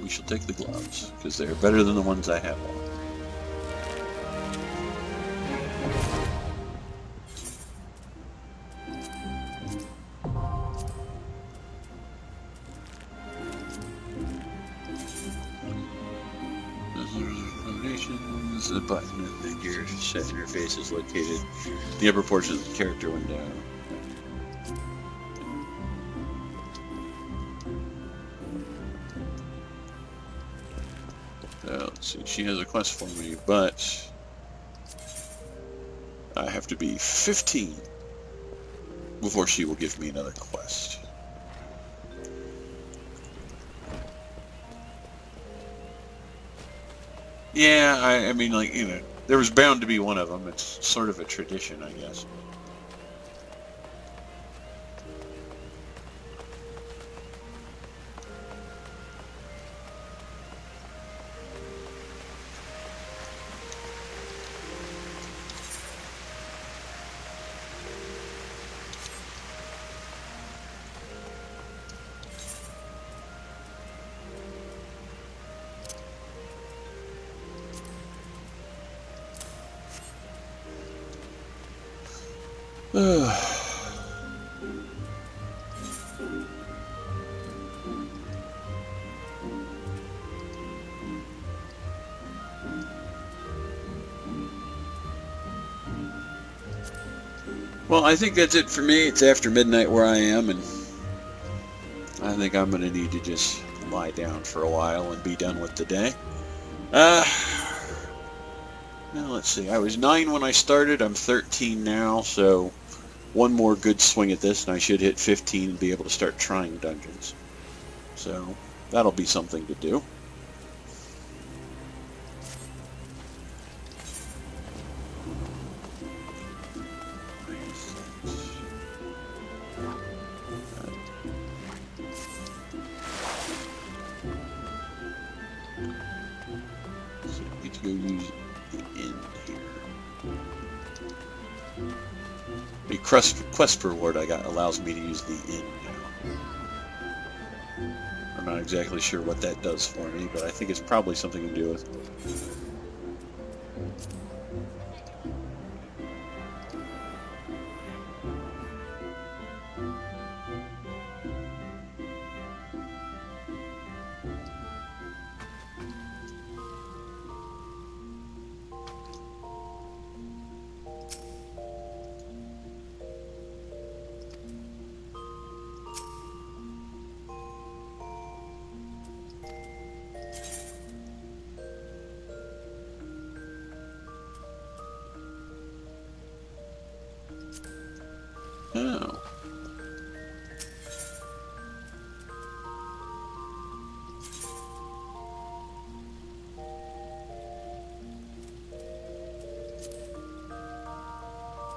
we shall take the gloves, because they're better than the ones I have on. The button in the gear set interface is located in the upper portion of the character window. Let's see, she has a quest for me, but I have to be 15 before she will give me another quest. Yeah, I mean, like, you know, there was bound to be one of them. It's sort of a tradition, I guess. Well, I think that's it for me. It's after midnight where I am, and I think I'm going to need to just lie down for a while and be done with the day. Now let's see. I was 9 when I started. I'm 13 now, so one more good swing at this, and I should hit 15 and be able to start trying dungeons. So that'll be something to do. The quest reward I got allows me to use the inn now. I'm not exactly sure what that does for me, but I think it's probably something to do with... Oh.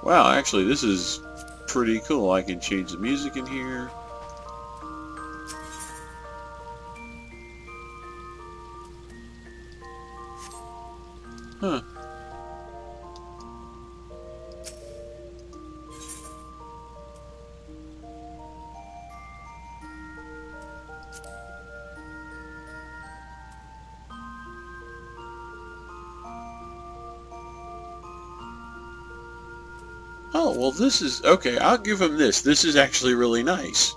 Wow, actually this is pretty cool. I can change the music in here. Huh. Oh, well this is... Okay, I'll give him this. This is actually really nice.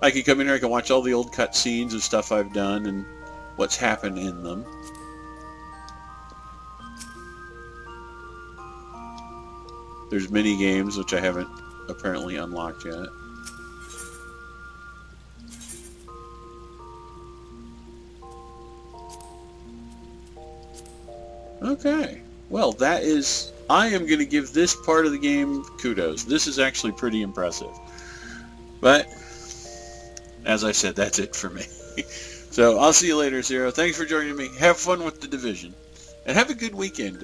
I can come in here, I can watch all the old cutscenes of stuff I've done and what's happened in them. There's mini games, which I haven't apparently unlocked yet. Okay. Well, that is... I am going to give this part of the game kudos. This is actually pretty impressive. But, as I said, that's it for me. So, I'll see you later, Zero. Thanks for joining me. Have fun with The Division. And have a good weekend.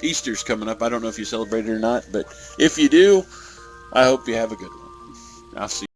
Easter's coming up. I don't know if you celebrate it or not, but if you do, I hope you have a good one. I'll see you.